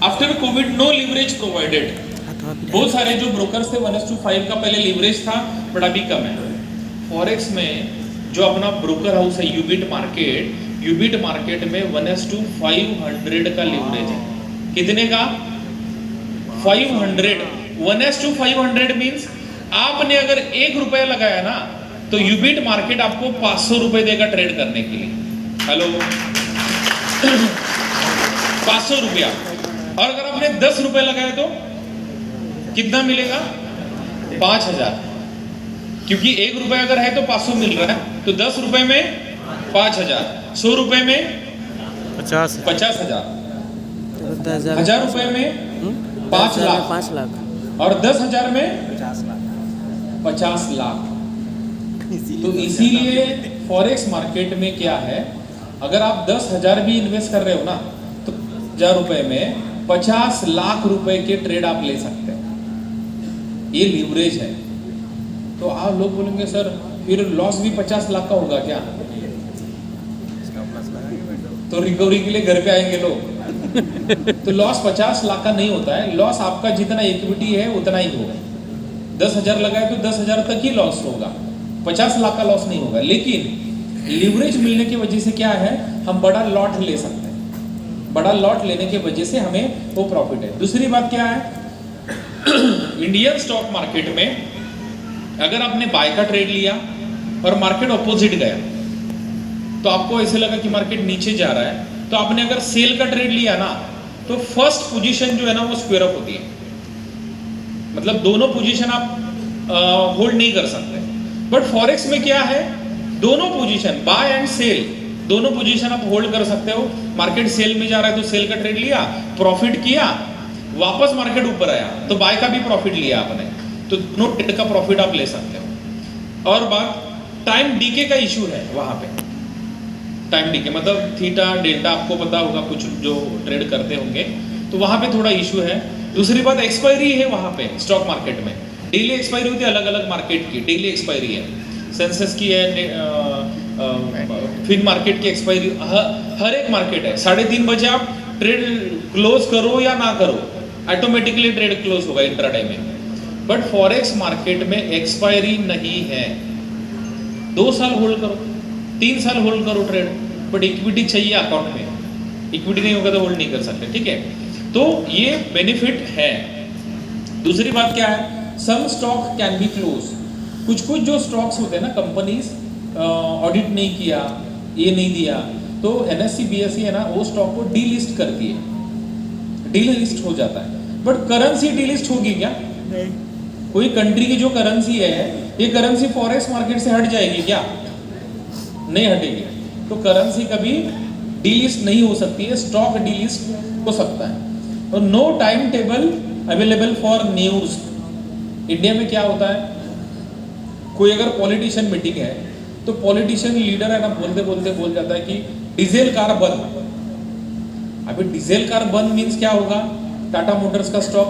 After Covid no leverage provided. बहुत सारे जो ब्रोकर्स थे 1:5 का पहले लिवरेज था, बट अभी कम है। फॉरेक्स में जो अपना ब्रोकर हाउस है यूबिट मार्केट में 1:500 का लिवरेज है। कितने का? 500। 1:500 मीन्स आपने अगर 1 रुपया लगाया ना तो यूबिट मार्केट आपको 500 रुपए देगा ट्रेड करने के लिए। हेलो 500 रुपया। और अगर आपने 10 रुपए लगाए तो कितना मिलेगा? 5000। क्योंकि 1 रुपया अगर है तो 500 मिल रहा है, तो 10 रुपए में 5000, 100 रुपए में 50,000, 1000 रुपए में 5 लाख, और 10,000 में 50 लाख। तो इसीलिए फॉरेक्स मार्केट में क्या है, अगर आप 10,000 भी इन्वेस्ट कर रहे हो ना तो 1000 रुपए में 50 लाख रुपए के ट्रेड आप ले सकते हो। ये लिवरेज है। तो आप लोग बोलेंगे सर फिर लॉस भी 50 लाख का होगा क्या? तो रिकवरी के लिए घर पे आएंगे लोग। तो लॉस 50 लाख का नहीं होता है। लॉस आपका जितना इक्विटी है उतना ही होगा। 10,000 लगाए तो 10,000 तक ही लॉस होगा, 50 लाख का लॉस नहीं होगा। लेकिन लिवरेज मिलने की वजह से क्या है, हम बड़ा लॉट ले सकते हैं। बड़ा लॉट लेने की वजह से हमें वो प्रॉफिट है। दूसरी बात क्या है, इंडियन स्टॉक मार्केट में अगर आपने बाय का ट्रेड लिया और मार्केट ऑपोजिट गया तो आपको ऐसे लगा कि मार्केट नीचे जा रहा है, तो आपने अगर सेल का ट्रेड लिया ना तो फर्स्ट पोजीशन जो है ना वो स्क्वायर अप होती है। मतलब दोनों पोजीशन आप होल्ड नहीं कर सकते। बट फॉरेक्स में क्या है, दोनों पोजीशन बाय एंड सेल दोनों पोजीशन आप होल्ड कर सकते हो। मार्केट सेल में जा रहा है तो सेल का ट्रेड लिया, प्रॉफिट किया, वापस मार्केट ऊपर आया तो बाय का भी प्रॉफिट लिया आपने, तो दोनों ट्रेड का प्रॉफिट आप ले सकते हो। और बात टाइम डीके का इशू है वहां पे। टाइम डीके मतलब थीटा डेल्टा, आपको पता होगा कुछ जो ट्रेड करते होंगे, तो वहां पे थोड़ा इशू है। दूसरी बात एक्सपायरी है वहां पे स्टॉक मार्केट में। डेली एक्सपायरी होती है अलग अलग मार्केट की, डेली एक्सपायरी है। सेंसेक्स की है, फिन मार्केट की एक्सपायरी हर एक मार्केट है। 3:30 बजे आप ट्रेड क्लोज करो या ना करो, ऑटोमेटिकली ट्रेड क्लोज होगा इंट्राडे में। बट फॉरेक्स मार्केट में एक्सपायरी नहीं है। 2 साल होल्ड करो, 3 साल होल्ड करो ट्रेड, बट इक्विटी चाहिए अकाउंट में। इक्विटी नहीं होगा तो होल्ड नहीं कर सकते, ठीक है। तो ये बेनिफिट है। दूसरी बात क्या है, सम स्टॉक कैन बी क्लोज। कुछ जो स्टॉक्स होते हैं ना, कंपनीज ऑडिट नहीं किया, ये नहीं दिया, तो NSE BSE है ना वो स्टॉक को डीलिस्ट करती है, डीलिस्ट हो जाता है। बट करेंसी डीलिस्ट होगी क्या? कोई कंट्री की जो करेंसी है, ये करेंसी फॉरेक्स मार्केट से हट जाएगी क्या? नहीं हटेगी। तो करेंसी कभी डीलिस्ट नहीं हो सकती है, स्टॉक डीलिस्ट हो सकता है। और no time table available for news. India में क्या होता है, कोई अगर पॉलिटिशियन मीटिंग है तो पॉलिटिशियन लीडर है ना बोलते बोलते बोल जाता है कि डीजल कार बंद। अभी डीजल कार बंद मीन्स क्या होगा, टाटा मोटर्स का स्टॉक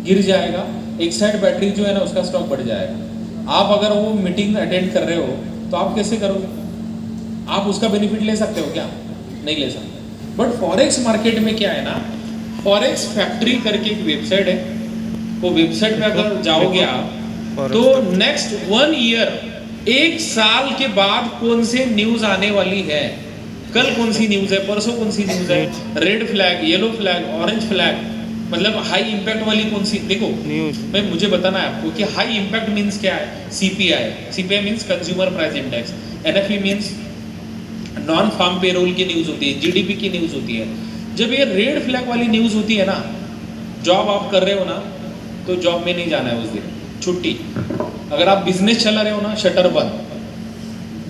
गिर जाएगा, एक्साइड बैटरी जो है ना उसका स्टॉक बढ़ जाएगा। आप अगर वो मीटिंग अटेंड कर रहे हो तो आप कैसे करोगे? आप उसका बेनिफिट ले सकते हो क्या? नहीं ले सकते। बट फॉरेक्स मार्केट में क्या है ना, फॉरेक्स फैक्ट्री करके एक वेबसाइट है, वो वेबसाइट पे अगर जाओगे आप तो नेक्स्ट 1 ईयर, 1 साल के बाद कौन से न्यूज आने वाली है, कल कौन सी न्यूज है, परसों कौन सी न्यूज है, red flag, yellow flag, orange flag, मतलब हाई इंपैक्ट वाली कौन सी। देखो मैं मुझे बताना है आपको कि हाई इंपैक्ट मींस क्या है। CPI means consumer price index, NFE means non farm payroll की न्यूज होती है, GDP की न्यूज होती है। जब ये रेड फ्लैग वाली न्यूज होती है ना, जॉब आप कर रहे हो ना तो जॉब में नहीं जाना है उस दिन, छुट्टी। अगर आप बिजनेस चला रहे हो ना, शटर बंद,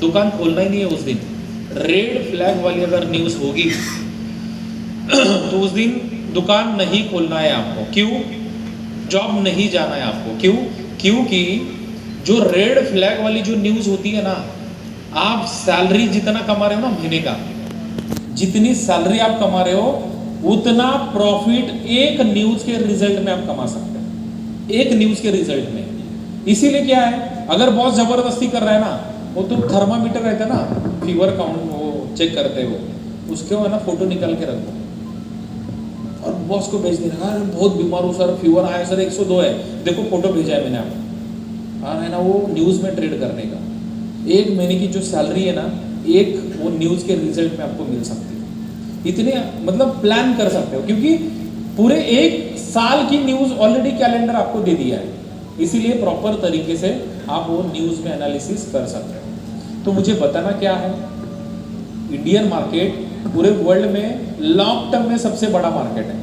दुकान खोलना ही नहीं है उस दिन। रेड फ्लैग वाली अगर न्यूज होगी तो उस दिन दुकान नहीं खोलना है आपको। क्यों? जॉब नहीं जाना है आपको। क्यों? क्योंकि जो रेड फ्लैग वाली जो न्यूज होती है ना, आप सैलरी जितना कमा रहे हो ना महीने का, जितनी सैलरी आप कमा रहे हो उतना प्रॉफिट एक न्यूज के रिजल्ट में आप कमा सकते हैं, एक न्यूज के रिजल्ट में। इसीलिए क्या है, अगर बॉस जबरदस्ती कर रहा है ना, वो तो थर्मामीटर रहता है ना, फीवर काउंट वो चेक करते हो, उसके है ना फोटो निकाल के रखो। और बॉस को भेज देना, अरे बहुत बीमार हूँ सर, फीवर आया सर, 102 है, देखो फोटो भेजा है मैंने आपको। हाँ है ना, वो न्यूज़ में ट्रेड करने का। 1 महीने की जो सैलरी है ना, एक वो न्यूज़ के रिजल्ट में आपको मिल सकती है। इतने मतलब प्लान कर सकते हो, क्योंकि पूरे 1 साल की न्यूज़ ऑलरेडी कैलेंडर आपको दे दिया है, इसीलिए प्रॉपर तरीके से आप वो न्यूज़ में एनालिसिस कर सकते हो। तो मुझे बताना क्या है, इंडियन मार्केट पूरे वर्ल्ड में लॉन्ग टर्म में सबसे बड़ा मार्केट है।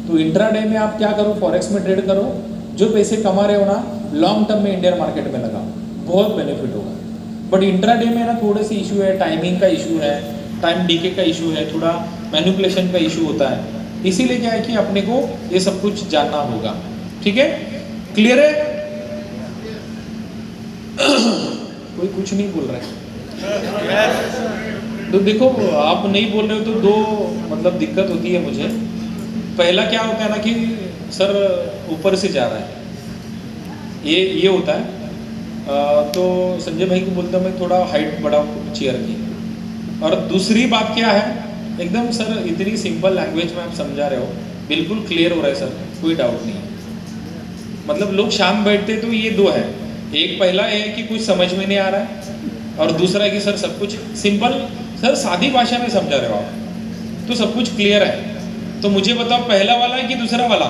तो इंट्राडे में आप क्या करो, फॉरेक्स में ट्रेड करो, जो पैसे कमा रहे हो ना लॉन्ग टर्म में इंडियन मार्केट में लगाओ, बहुत बेनिफिट होगा। बट इंट्राडे में ना थोड़े से इशू है, टाइमिंग का इशू है, टाइम डीके का इशू है, थोड़ा मैनिपुलेशन का इशू होता है, इसीलिए क्या है कि अपने को ये सब कुछ जानना होगा। ठीक है, क्लियर है? कोई कुछ नहीं बोल रहा है। तो देखो आप नहीं बोल रहे हो तो 2 मतलब दिक्कत होती है मुझे। पहला क्या होता है ना कि सर ऊपर से जा रहा है, ये होता है। तो संजय भाई को बोलता हूँ मैं थोड़ा हाइट बढ़ाओ चेयर की। और दूसरी बात क्या है, एकदम सर इतनी सिंपल लैंग्वेज में आप समझा रहे हो, बिल्कुल क्लियर हो रहा है सर, कोई डाउट नहीं है। मतलब लोग शाम बैठते तो ये 2 है, एक पहला है कि कुछ समझ में नहीं आ रहा है, और दूसरा है कि सर सब कुछ सिंपल, सर सादी भाषा में समझा रहे हो आप, तो सब कुछ क्लियर है। तो मुझे बताओ पहला वाला है कि दूसरा वाला?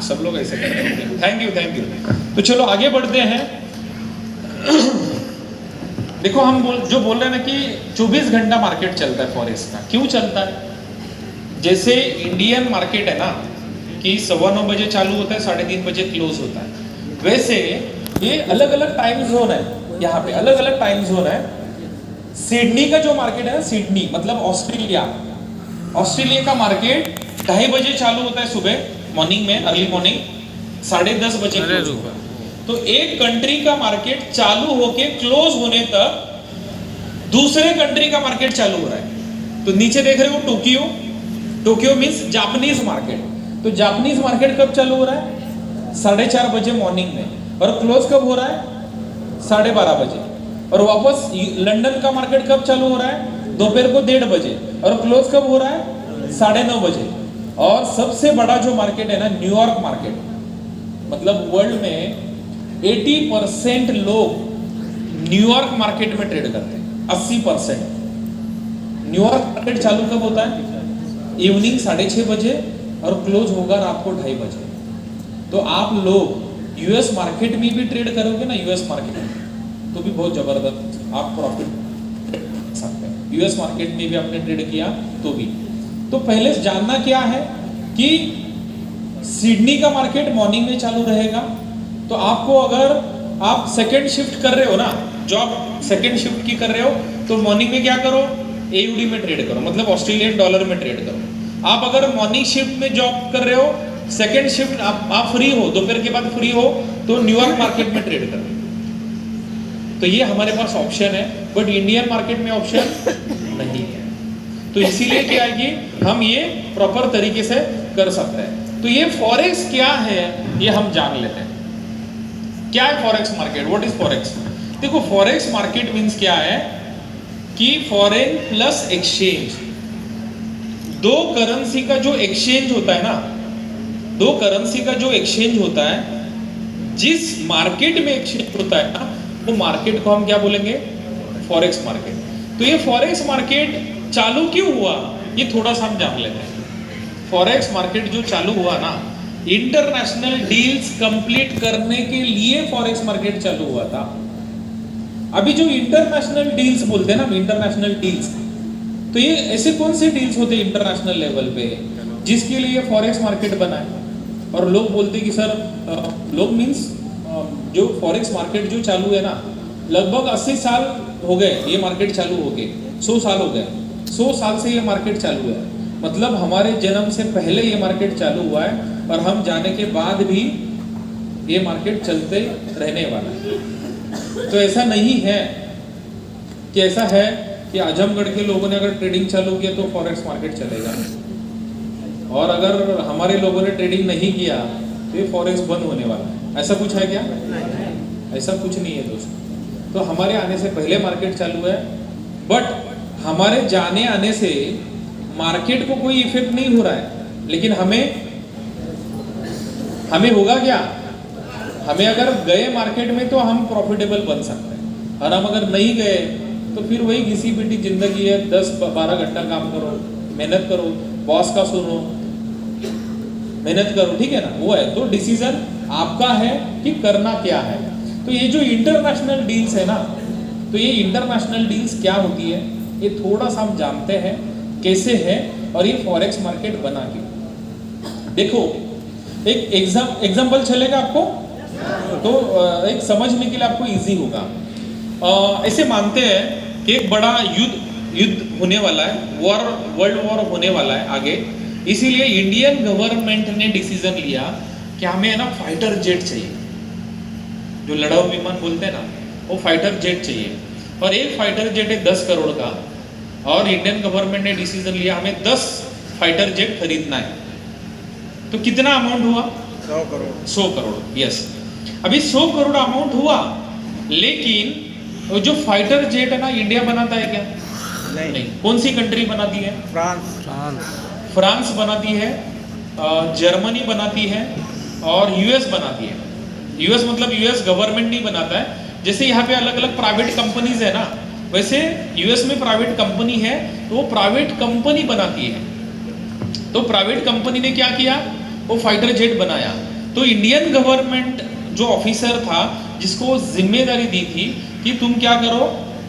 सब लोग ऐसे करते हैं। Thank you. तो चलो आगे बढ़ते हैं। देखो हम जो बोल रहे हैं ना कि 24 घंटा मार्केट चलता है फॉरेक्स का। क्यों चलता है? जैसे इंडियन मार्केट है ना कि 9:15 बजे चालू होता है, 3:30 बजे क्लोज होता है, वैसे ये अलग अलग टाइम जोन है, यहाँ पे अलग अलग टाइम जोन है। सिडनी का जो मार्केट है ना, सिडनी मतलब ऑस्ट्रेलिया का मार्केट 2:30 बजे चालू होता है सुबह मॉर्निंग में, अर्ली मॉर्निंग, 10:30 बजे क्लोज होगा। तो एक कंट्री का मार्केट चालू होके क्लोज होने तक दूसरे कंट्री का मार्केट चालू हो रहा है। तो नीचे देख रहे हो टोक्यो मीन्स जापानीज मार्केट। तो जापानीज मार्केट कब चालू हो रहा है? 4:30 बजे मॉर्निंग में, और क्लोज कब हो रहा है? 12:30 बजे। और वापस लंदन का मार्केट कब चालू हो रहा है? दोपहर को 1:30 बजे, और क्लोज कब हो रहा है? 9:30 बजे। और सबसे बड़ा जो मार्केट है ना, न्यूयॉर्क मार्केट, मतलब वर्ल्ड में 80% लोग न्यूयॉर्क मार्केट में ट्रेड करते हैं, 80%। न्यूयॉर्क मार्केट चालू कब होता है? इवनिंग 6:30 बजे, और क्लोज होगा रात को 2:30 बजे। तो आप लोग यूएस मार्केट में भी ट्रेड करोगे ना, यूएस मार्केट में, तो भी बहुत जबरदस्त आप प्रॉफिट सकते हैं। यूएस मार्केट में भी आपने ट्रेड किया तो भी। तो पहले जानना क्या है कि सिडनी का मार्केट मॉर्निंग में चालू रहेगा। तो आपको अगर आप सेकेंड शिफ्ट कर रहे हो ना, जॉब सेकेंड शिफ्ट की कर रहे हो, तो मॉर्निंग में क्या करो? एयूडी में ट्रेड करो, मतलब ऑस्ट्रेलियन डॉलर में ट्रेड करो। आप अगर मॉर्निंग शिफ्ट में जॉब कर रहे हो, सेकेंड शिफ्ट आप फ्री हो, दोपहर के बाद फ्री हो, तो न्यूयॉर्क मार्केट में ट्रेड करो। तो ये हमारे पास ऑप्शन है, बट इंडियन मार्केट में ऑप्शन नहीं है। तो इसीलिए क्या है कि हम ये प्रॉपर तरीके से कर सकते हैं। तो ये फॉरेक्स क्या है ये हम जान लेते हैं। क्या है forex market? What is forex? देखो फॉरेक्स मार्केट मीन्स क्या है कि फॉरेन प्लस एक्सचेंज, 2 करेंसी का जो एक्सचेंज होता है ना, 2 करेंसी का जो एक्सचेंज होता है, जिस मार्केट में एक्सचेंज होता है ना, वो मार्केट को हम क्या बोलेंगे? Forex market. तो ये फॉरेक्स मार्केट चालू क्यों हुआ ये थोड़ा सा हम जान लेते हैं। फॉरेक्स मार्केट जो चालू हुआ ना, इंटरनेशनल डील्स कंप्लीट करने के लिए फॉरेक्स मार्केट चालू हुआ था। अभी जो इंटरनेशनल डील्स बोलते हैं ना, इंटरनेशनल डील्स, तो ये ऐसे कौन से डील्स होते हैं इंटरनेशनल लेवल पे जिसके लिए फॉरेक्स मार्केट बना है? और लोग बोलते हैं कि सर लोग मीन्स जो फॉरेक्स मार्केट जो चालू है ना, लगभग 80 साल हो गए ये मार्केट चालू हो गए, 100 साल हो गए, 100 साल से ये मार्केट चालू है। मतलब हमारे जन्म से पहले ये मार्केट चालू हुआ है, और हम जाने के बाद भी ये मार्केट चलते रहने वाला है। तो ऐसा नहीं है कि ऐसा है कि आजमगढ़ के लोगों ने अगर ट्रेडिंग चालू किया तो फॉरेक्स मार्केट चलेगा, और अगर हमारे लोगों ने ट्रेडिंग नहीं किया तो ये फॉरेक्स बंद होने वाला है। ऐसा कुछ है क्या? ऐसा कुछ नहीं है दोस्तों। तो हमारे आने से पहले मार्केट चालू है, बट हमारे जाने आने से मार्केट को कोई इफेक्ट नहीं हो रहा है। लेकिन हमें होगा क्या? हमें अगर गए मार्केट में तो हम प्रॉफिटेबल बन सकते हैं, और हम अगर नहीं गए तो फिर वही घिसी पिटी जिंदगी है। 10-12 घंटा काम करो, मेहनत करो, बॉस का सुनो, मेहनत करो, ठीक है ना, वो है। तो डिसीजन आपका है कि करना क्या है। तो ये जो इंटरनेशनल डील्स है ना, तो ये इंटरनेशनल डील्स क्या होती है, ये थोड़ा सा हम जानते हैं कैसे है, और ये फॉरेक्स मार्केट बना के देखो। एक एग्जाम्पल चलेगा आपको, तो एक समझने के लिए आपको इजी होगा। ऐसे मानते हैं कि एक बड़ा युद्ध होने वाला है, वर्ल्ड वॉर होने वाला है आगे, इसीलिए इंडियन गवर्नमेंट ने डिसीजन लिया कि हमें है ना फाइटर जेट चाहिए, जो लड़ाऊ विमान बोलते हैं ना, वो फाइटर जेट चाहिए। और एक फाइटर जेट है 10 करोड़ का, और इंडियन गवर्नमेंट ने डिसीजन लिया हमें 10 फाइटर जेट खरीदना है। तो कितना अमाउंट हुआ? 100 करोड़, यस। अभी 100 करोड़ अमाउंट हुआ, लेकिन वो जो फाइटर जेट है ना, इंडिया बनाता है क्या? नहीं। कौन सी कंट्री बनाती है? फ्रांस बनाती है, जर्मनी बनाती है, और यूएस बनाती है। यूएस मतलब यूएस गवर्नमेंट नहीं बनाता है। जैसे यहाँ पे अलग अलग प्राइवेट कंपनीज है ना, वैसे यूएस में प्राइवेट कंपनी है, तो वो प्राइवेट कंपनी बनाती है। तो प्राइवेट कंपनी ने क्या किया? वो फाइटर जेट बनाया। तो इंडियन गवर्नमेंट जो ऑफिसर था, जिसको जिम्मेदारी दी थी कि तुम क्या करो,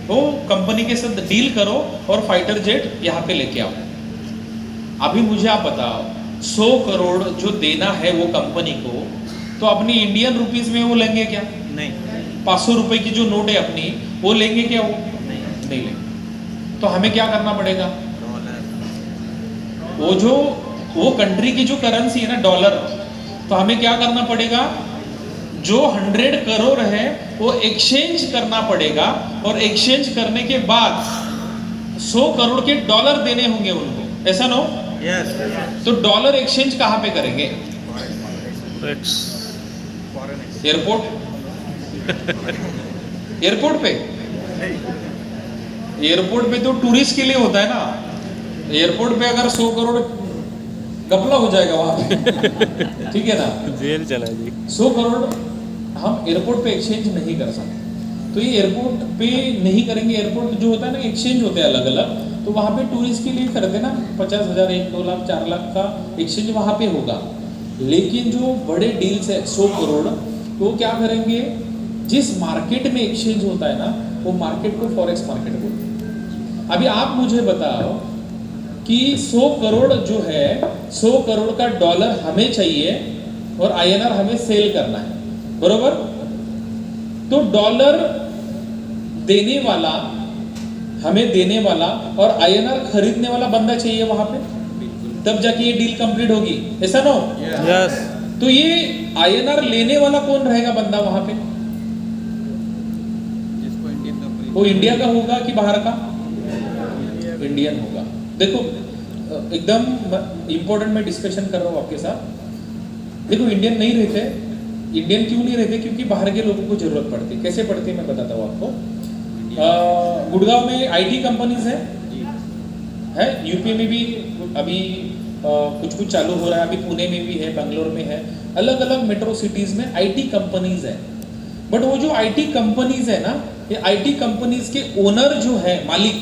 वो कंपनी के साथ डील करो और फाइटर जेट यहाँ पे लेके आओ। अभी मुझे आप बताओ, 100 करोड़ जो देना है वो कंपनी को, तो अपनी इंडियन रुपीस में वो लेंगे क्या? नहीं। 500 रुपए की जो नोट है अपनी, वो लेंगे क्या? वो नहीं लेंगे। तो हमें क्या करना पड़ेगा? वो कंट्री की जो करेंसी है ना, डॉलर, तो हमें क्या करना पड़ेगा? जो 100 करोड़ है वो एक्सचेंज करना पड़ेगा, और एक्सचेंज करने के बाद 100 करोड़ के डॉलर देने होंगे उनको, ऐसा ना हो? यस। तो डॉलर एक्सचेंज कहाँ पे करेंगे? एयरपोर्ट पे तो टूरिस्ट के लिए होता है ना। एयरपोर्ट पे अगर 100 करोड़ गपला हो जाएगा वहां पे ठीक है ना, जेल चला जी। 100 करोड़ हम एयरपोर्ट पे एक्सचेंज नहीं कर सकते। तो ये एयरपोर्ट पे नहीं करेंगे। एयरपोर्ट जो होता है ना, एक्सचेंज होते हैं अलग अलग, तो वहाँ पे टूरिस्ट के लिए करते ना, 50,000, 1, 2 लाख, 4 लाख का एक्सचेंज वहाँ पे होगा। लेकिन जो बड़े डील्स है 100 करोड़, तो क्या करेंगे? जिस मार्केट में एक्सचेंज होता है ना, वो मार्केट को फॉरेक्स मार्केट बोलते हैं। अभी आप मुझे बताओ कि 100 करोड़ जो है, 100 करोड़ का डॉलर हमें चाहिए और INR हमें सेल करना है, बरोबर? तो डॉलर देने वाला, हमें देने वाला, और INR खरीदने वाला बंदा चाहिए वहां पे, तब जाके ये डील कंप्लीट होगी, ऐसा ना हो? यस। तो ये INR लेने वाला कौन रहेगा बंदा वहां पे? जिसको इंडियन कंपनी, वो इंडिया का होगा कि बाहर का? इंडियन होगा। देखो एकदम इंपॉर्टेंट मैं डिस्कशन कर रहा हूँ आपके साथ। देखो इंडियन नहीं रहते। इंडियन क्यों नहीं रहते? क्योंकि बाहर के लोगों को जरूरत पड़ती है। कैसे पड़ती है मैं बताता हूँ आपको। गुड़गांव में IT कंपनीज है, यूपी में भी अभी कुछ चालू हो रहा है, अभी पुणे में भी है, बेंगलोर में है, अलग अलग मेट्रो सिटीज में IT कंपनीज है। बट वो जो IT कंपनीज है ना, ये IT कंपनीज के ओनर जो है, मालिक,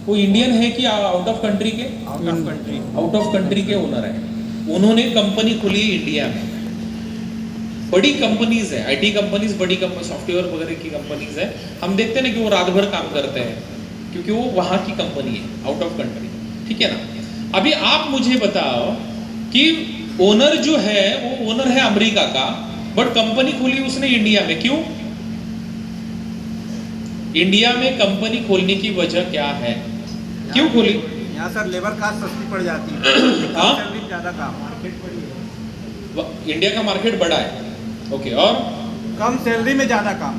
वो इंडियन है कि आउट ऑफ कंट्री के? आउट ऑफ कंट्री के ओनर है। उन्होंने कंपनी खोली है इंडिया में। बड़ी कंपनीज है, IT कंपनीज, बड़ी कंपनी, सॉफ्टवेयर वगैरह की कंपनीज है। हम देखते हैं ना कि वो रात भर काम करते हैं, क्योंकि वो वहां की कंपनी है, आउट ऑफ कंट्री, ठीक है ना। अभी आप मुझे बताओ कि ओनर जो है, वो ओनर है अमेरिका का, बट कंपनी खोली उसने इंडिया में। क्यों? इंडिया में कंपनी खोलने की वजह क्या है? क्यों खोली? यहाँ सर लेबर कास्ट सस्ती पड़ जाती है। हाँ? ज्यादा काम, इंडिया का मार्केट बड़ा है, ओके, और कम सैलरी में ज्यादा काम।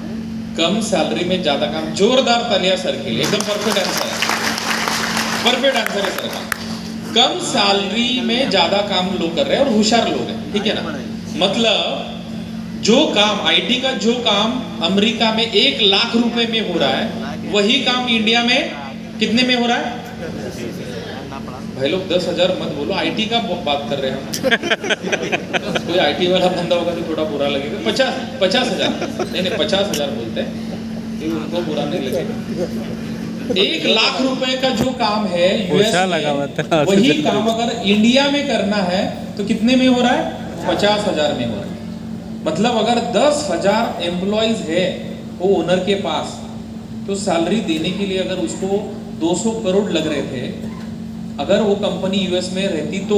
कम सैलरी में ज्यादा काम। जोरदार तालियां सर के लिए, एकदम परफेक्ट आंसर है, परफेक्ट आंसर है सर का। कम सैलरी में ज्यादा काम लोग कर रहे हैं और होशियार लोग हैं, ठीक है ना। मतलब जो काम IT का जो काम अमेरिका में 1 लाख रुपए में हो रहा है, वही काम इंडिया में कितने में हो रहा है? भाई लोग 10,000 मत बोलो, आईटी का बात कर रहे हैं हम। कोई आईटी वाला बंदा होगा तो थोड़ा बुरा लगेगा। 50,000 नहीं 50,000 बोलते हैं, ये उनको बुरा नहीं लगेगा। 1 लाख रुपए का जो काम है यूएस में, वही काम अगर इंडिया में करना है तो कितने में हो रहा है? 50,000 में हो रहा है। मतलब अगर 10,000 एम्प्लॉइज है वो ओनर के पास, तो सैलरी देने के लिए अगर उसको 200 करोड़ लग रहे थे, अगर वो कंपनी यूएस में रहती तो,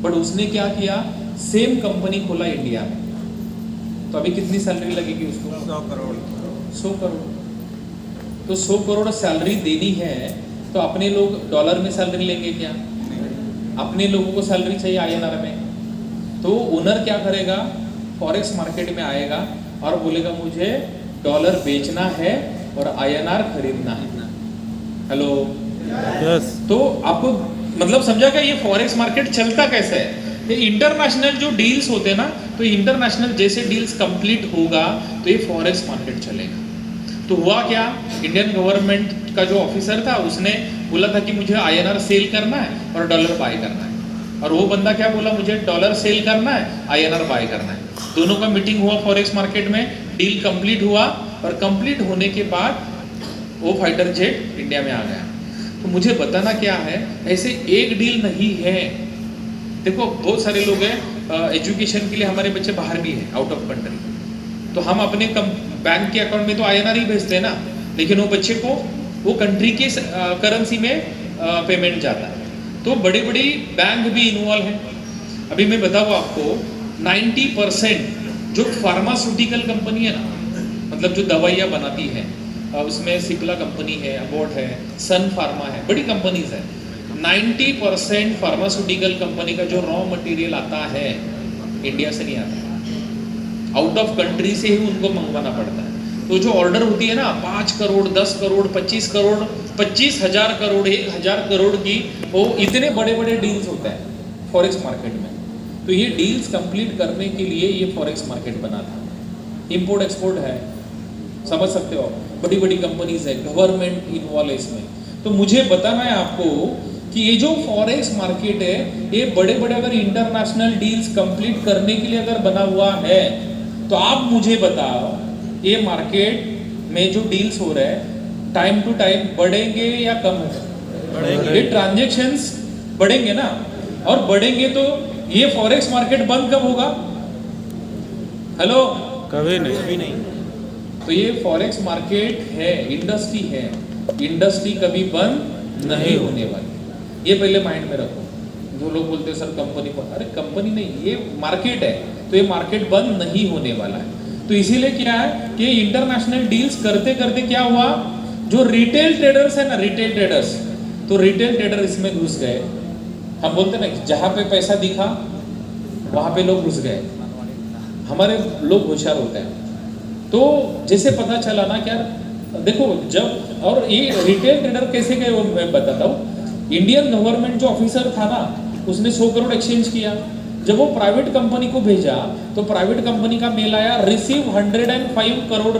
बट उसने क्या किया, सेम कंपनी खोला इंडिया में, तो अभी कितनी सैलरी लगेगी उसको? 100 करोड़। 100 करोड़। तो 100 करोड़ सैलरी देनी है तो अपने लोग डॉलर में सैलरी लेंगे क्या? अपने लोगों को सैलरी चाहिए आईएनआर में। तो ओनर क्या करेगा, फॉरेक्स मार्केट में आएगा और बोलेगा मुझे डॉलर बेचना है और आईएनआर खरीदना है। हेलो, तो आपको मतलब समझा क्या ये फॉरेक्स मार्केट चलता कैसे है? ये इंटरनेशनल जो डील्स होते हैं ना, तो इंटरनेशनल जैसे डील्स कंप्लीट होगा तो ये फॉरेक्स मार्केट चलेगा। तो हुआ क्या, इंडियन गवर्नमेंट का जो ऑफिसर था उसने बोला था कि मुझे आईएनआर सेल करना है और डॉलर बाय करना है, और वो बंदा क्या बोला, मुझे डॉलर सेल करना है, आईएनआर बाय करना है। दोनों का मीटिंग हुआ फॉरेक्स मार्केट में, डील कंप्लीट हुआ, और कंप्लीट होने के बाद वो फाइटर जेट इंडिया में आ गया। तो मुझे बताना क्या है, ऐसे एक डील नहीं है। देखो बहुत सारे लोग हैं, एजुकेशन के लिए हमारे बच्चे बाहर भी हैं, आउट ऑफ कंट्री, तो हम अपने बैंक के अकाउंट में तो आईएनआर ही भेजते हैं ना, लेकिन वो बच्चे को वो कंट्री के करेंसी में पेमेंट जाता है। तो बड़ी बड़ी बैंक भी इन्वॉल्व हैं। अभी मैं बताऊँ आपको, 90% जो फार्मास्यूटिकल कंपनी है ना, मतलब जो दवाइयाँ बनाती है, उसमें सिप्ला कंपनी है, अबॉट है, सन फार्मा है, बड़ी कंपनीज है। 90% फार्मास्यूटिकल कंपनी का जो रॉ मटेरियल आता है इंडिया से नहीं आता, आउट ऑफ कंट्री से ही उनको मंगवाना पड़ता है। तो जो ऑर्डर होती है ना 5 करोड़ 10 करोड़ 25 करोड़ 25,000 करोड़ 1,000 करोड़ की, वो इतने बड़े बड़े डील्स होते हैं फॉरेक्स मार्केट में। तो ये डील्स कंप्लीट करने के लिए ये फॉरेक्स मार्केट बना था। इंपोर्ट एक्सपोर्ट है, समझ सकते हो, बड़ी बड़ी कंपनीज है, गवर्नमेंट इन्वॉल्व है इसमें। तो मुझे बताना है आपको कि ये जो फॉरेक्स मार्केट है, ये बड़े बड़े अगर इंटरनेशनल डील्स कंप्लीट करने के लिए अगर बना हुआ है, तो आप मुझे बताओ ये मार्केट में जो डील्स हो रहे हैं टाइम टू टाइम बढ़ेंगे या कम होंगे? ये ट्रांजेक्शन्स बढ़ेंगे ना, और बढ़ेंगे तो ये फॉरेक्स मार्केट बंद कब होगा? हेलो, कभी नहीं। तो ये फॉरेक्स मार्केट है, इंडस्ट्री है, इंडस्ट्री कभी बंद नहीं होने वाली। ये पहले माइंड में रखो। जो लोग बोलते हैं सर कंपनी पर, अरे कंपनी नहीं, ये मार्केट है, तो ये मार्केट बंद नहीं होने वाला है। तो इसीलिए क्या है कि इंटरनेशनल डील्स करते करते क्या हुआ, जो रिटेल ट्रेडर्स है ना, रिटेल ट्रेडर्स, तो रिटेल ट्रेडर इसमें घुस गए। हम बोलते ना जहाँ पे पैसा दिखा वहाँ पे लोग घुस गए। हमारे लोग होशियार होते हैं। तो जैसे पता चला ना, क्या देखो जब, और ये रिटेल ट्रेडर कैसे गए वो मैं बताता हूँ। इंडियन गवर्नमेंट जो ऑफिसर था ना, उसने 100 करोड़ एक्सचेंज किया। जब वो प्राइवेट कंपनी को भेजा तो प्राइवेट कंपनी का मेल आया, रिसीव 105 करोड़,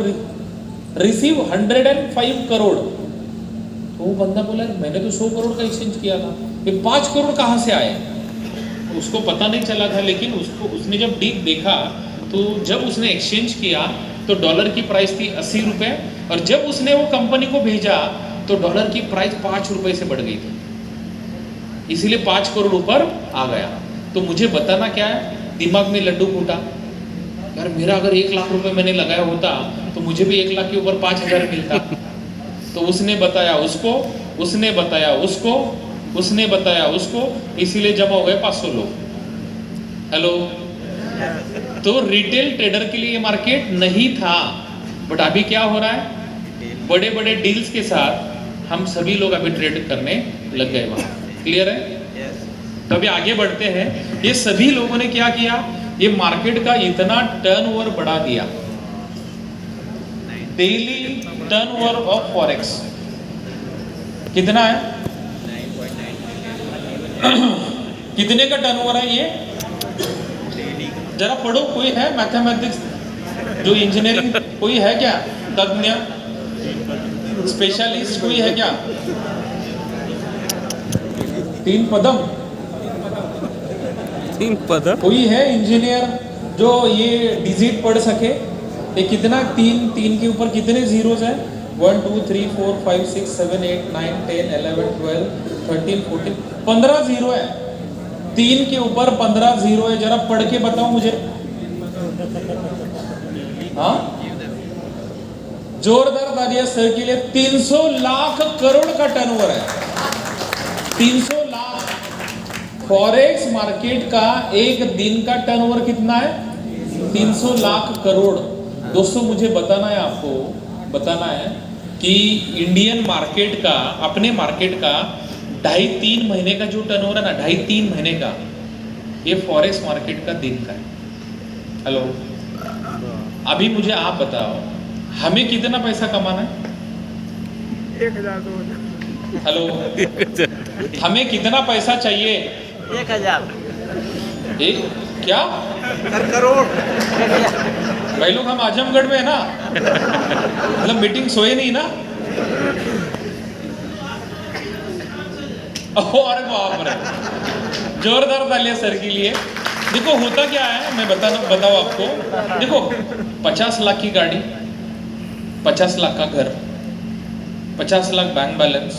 रिसीव 105 करोड़। तो वो बंदा बोला मैंने तो 100 करोड़ का एक्सचेंज किया था, ये 5 करोड़ कहाँ से आए? उसको पता नहीं चला था, लेकिन उसने जब डीप देखा तो जब उसने एक्सचेंज किया तो डॉलर की प्राइस थी 80 रुपये, और जब उसने वो कंपनी को भेजा तो डॉलर की प्राइस 5 रुपये से बढ़ गई थी, इसीलिए 5 करोड़ ऊपर आ गया। तो मुझे बताना क्या है, दिमाग में लड्डू फूटा, यार मेरा अगर 1 लाख रुपए मैंने लगाया होता तो मुझे भी 1 लाख के ऊपर 5,000 मिलता। तो उसने बताया उसको, उसने बताया उसको, उसने बताया उसको, इसीलिए जमा हो गए 500 लोग। हेलो, तो रिटेल ट्रेडर के लिए ये मार्केट नहीं था, बट अभी क्या हो रहा है, बड़े बड़े डील्स के साथ हम सभी लोग अभी ट्रेड करने लग गए वहाँ। क्लियर है? तो अभी आगे बढ़ते हैं। ये सभी लोगों ने क्या किया, ये मार्केट का इतना टर्नओवर बढ़ा दिया। डेली टर्नओवर ऑफ फॉरेक्स कितना है? कितने का टर्नओवर है ये? जरा पढ़ो, कोई है मैथमेटिक्स जो इंजीनियरिंग, कोई है क्या तज्ञ स्पेशलिस्ट, कोई है क्या? तीन पदम। 3 पद। कोई है इंजीनियर जो ये डिजिट पढ़ सके? ये कितना, तीन के ऊपर कितने जीरोज हैं? 1 2 3 4 5 6 7 8 9 10 11 12 13 14 15 जीरो है। 3 के ऊपर 15 जीरो है। जरा पढ़ के बताओ मुझे। हाँ, जोरदार तालियां सर के लिए। 300 लाख करोड़ का टर्नओवर है। 300 लाख। फॉरेक्स मार्केट का एक दिन का टर्नओवर कितना है? 300 लाख करोड़। दोस्तों मुझे बताना है, आपको बताना है कि इंडियन मार्केट का, अपने मार्केट का 2.5-3 महीने का जो टर्नओवर है ना, 2.5-3 महीने का, ये फॉरेक्स मार्केट का दिन का है। हेलो, अभी मुझे आप बताओ, हमें कितना पैसा कमाना है? 1000 2000। हेलो, हमें कितना पैसा चाहिए? 1000। एक क्या सर करोड़। भाई लोग, हम आजमगढ़ में है ना, मतलब मीटिंग सोए नहीं ना। अरे बाप रे, जोरदार तालियां सर के लिए। देखो होता क्या है, मैं बताओ आपको। देखो 50 लाख की गाड़ी, 50 लाख का घर, 50 लाख बैंक बैलेंस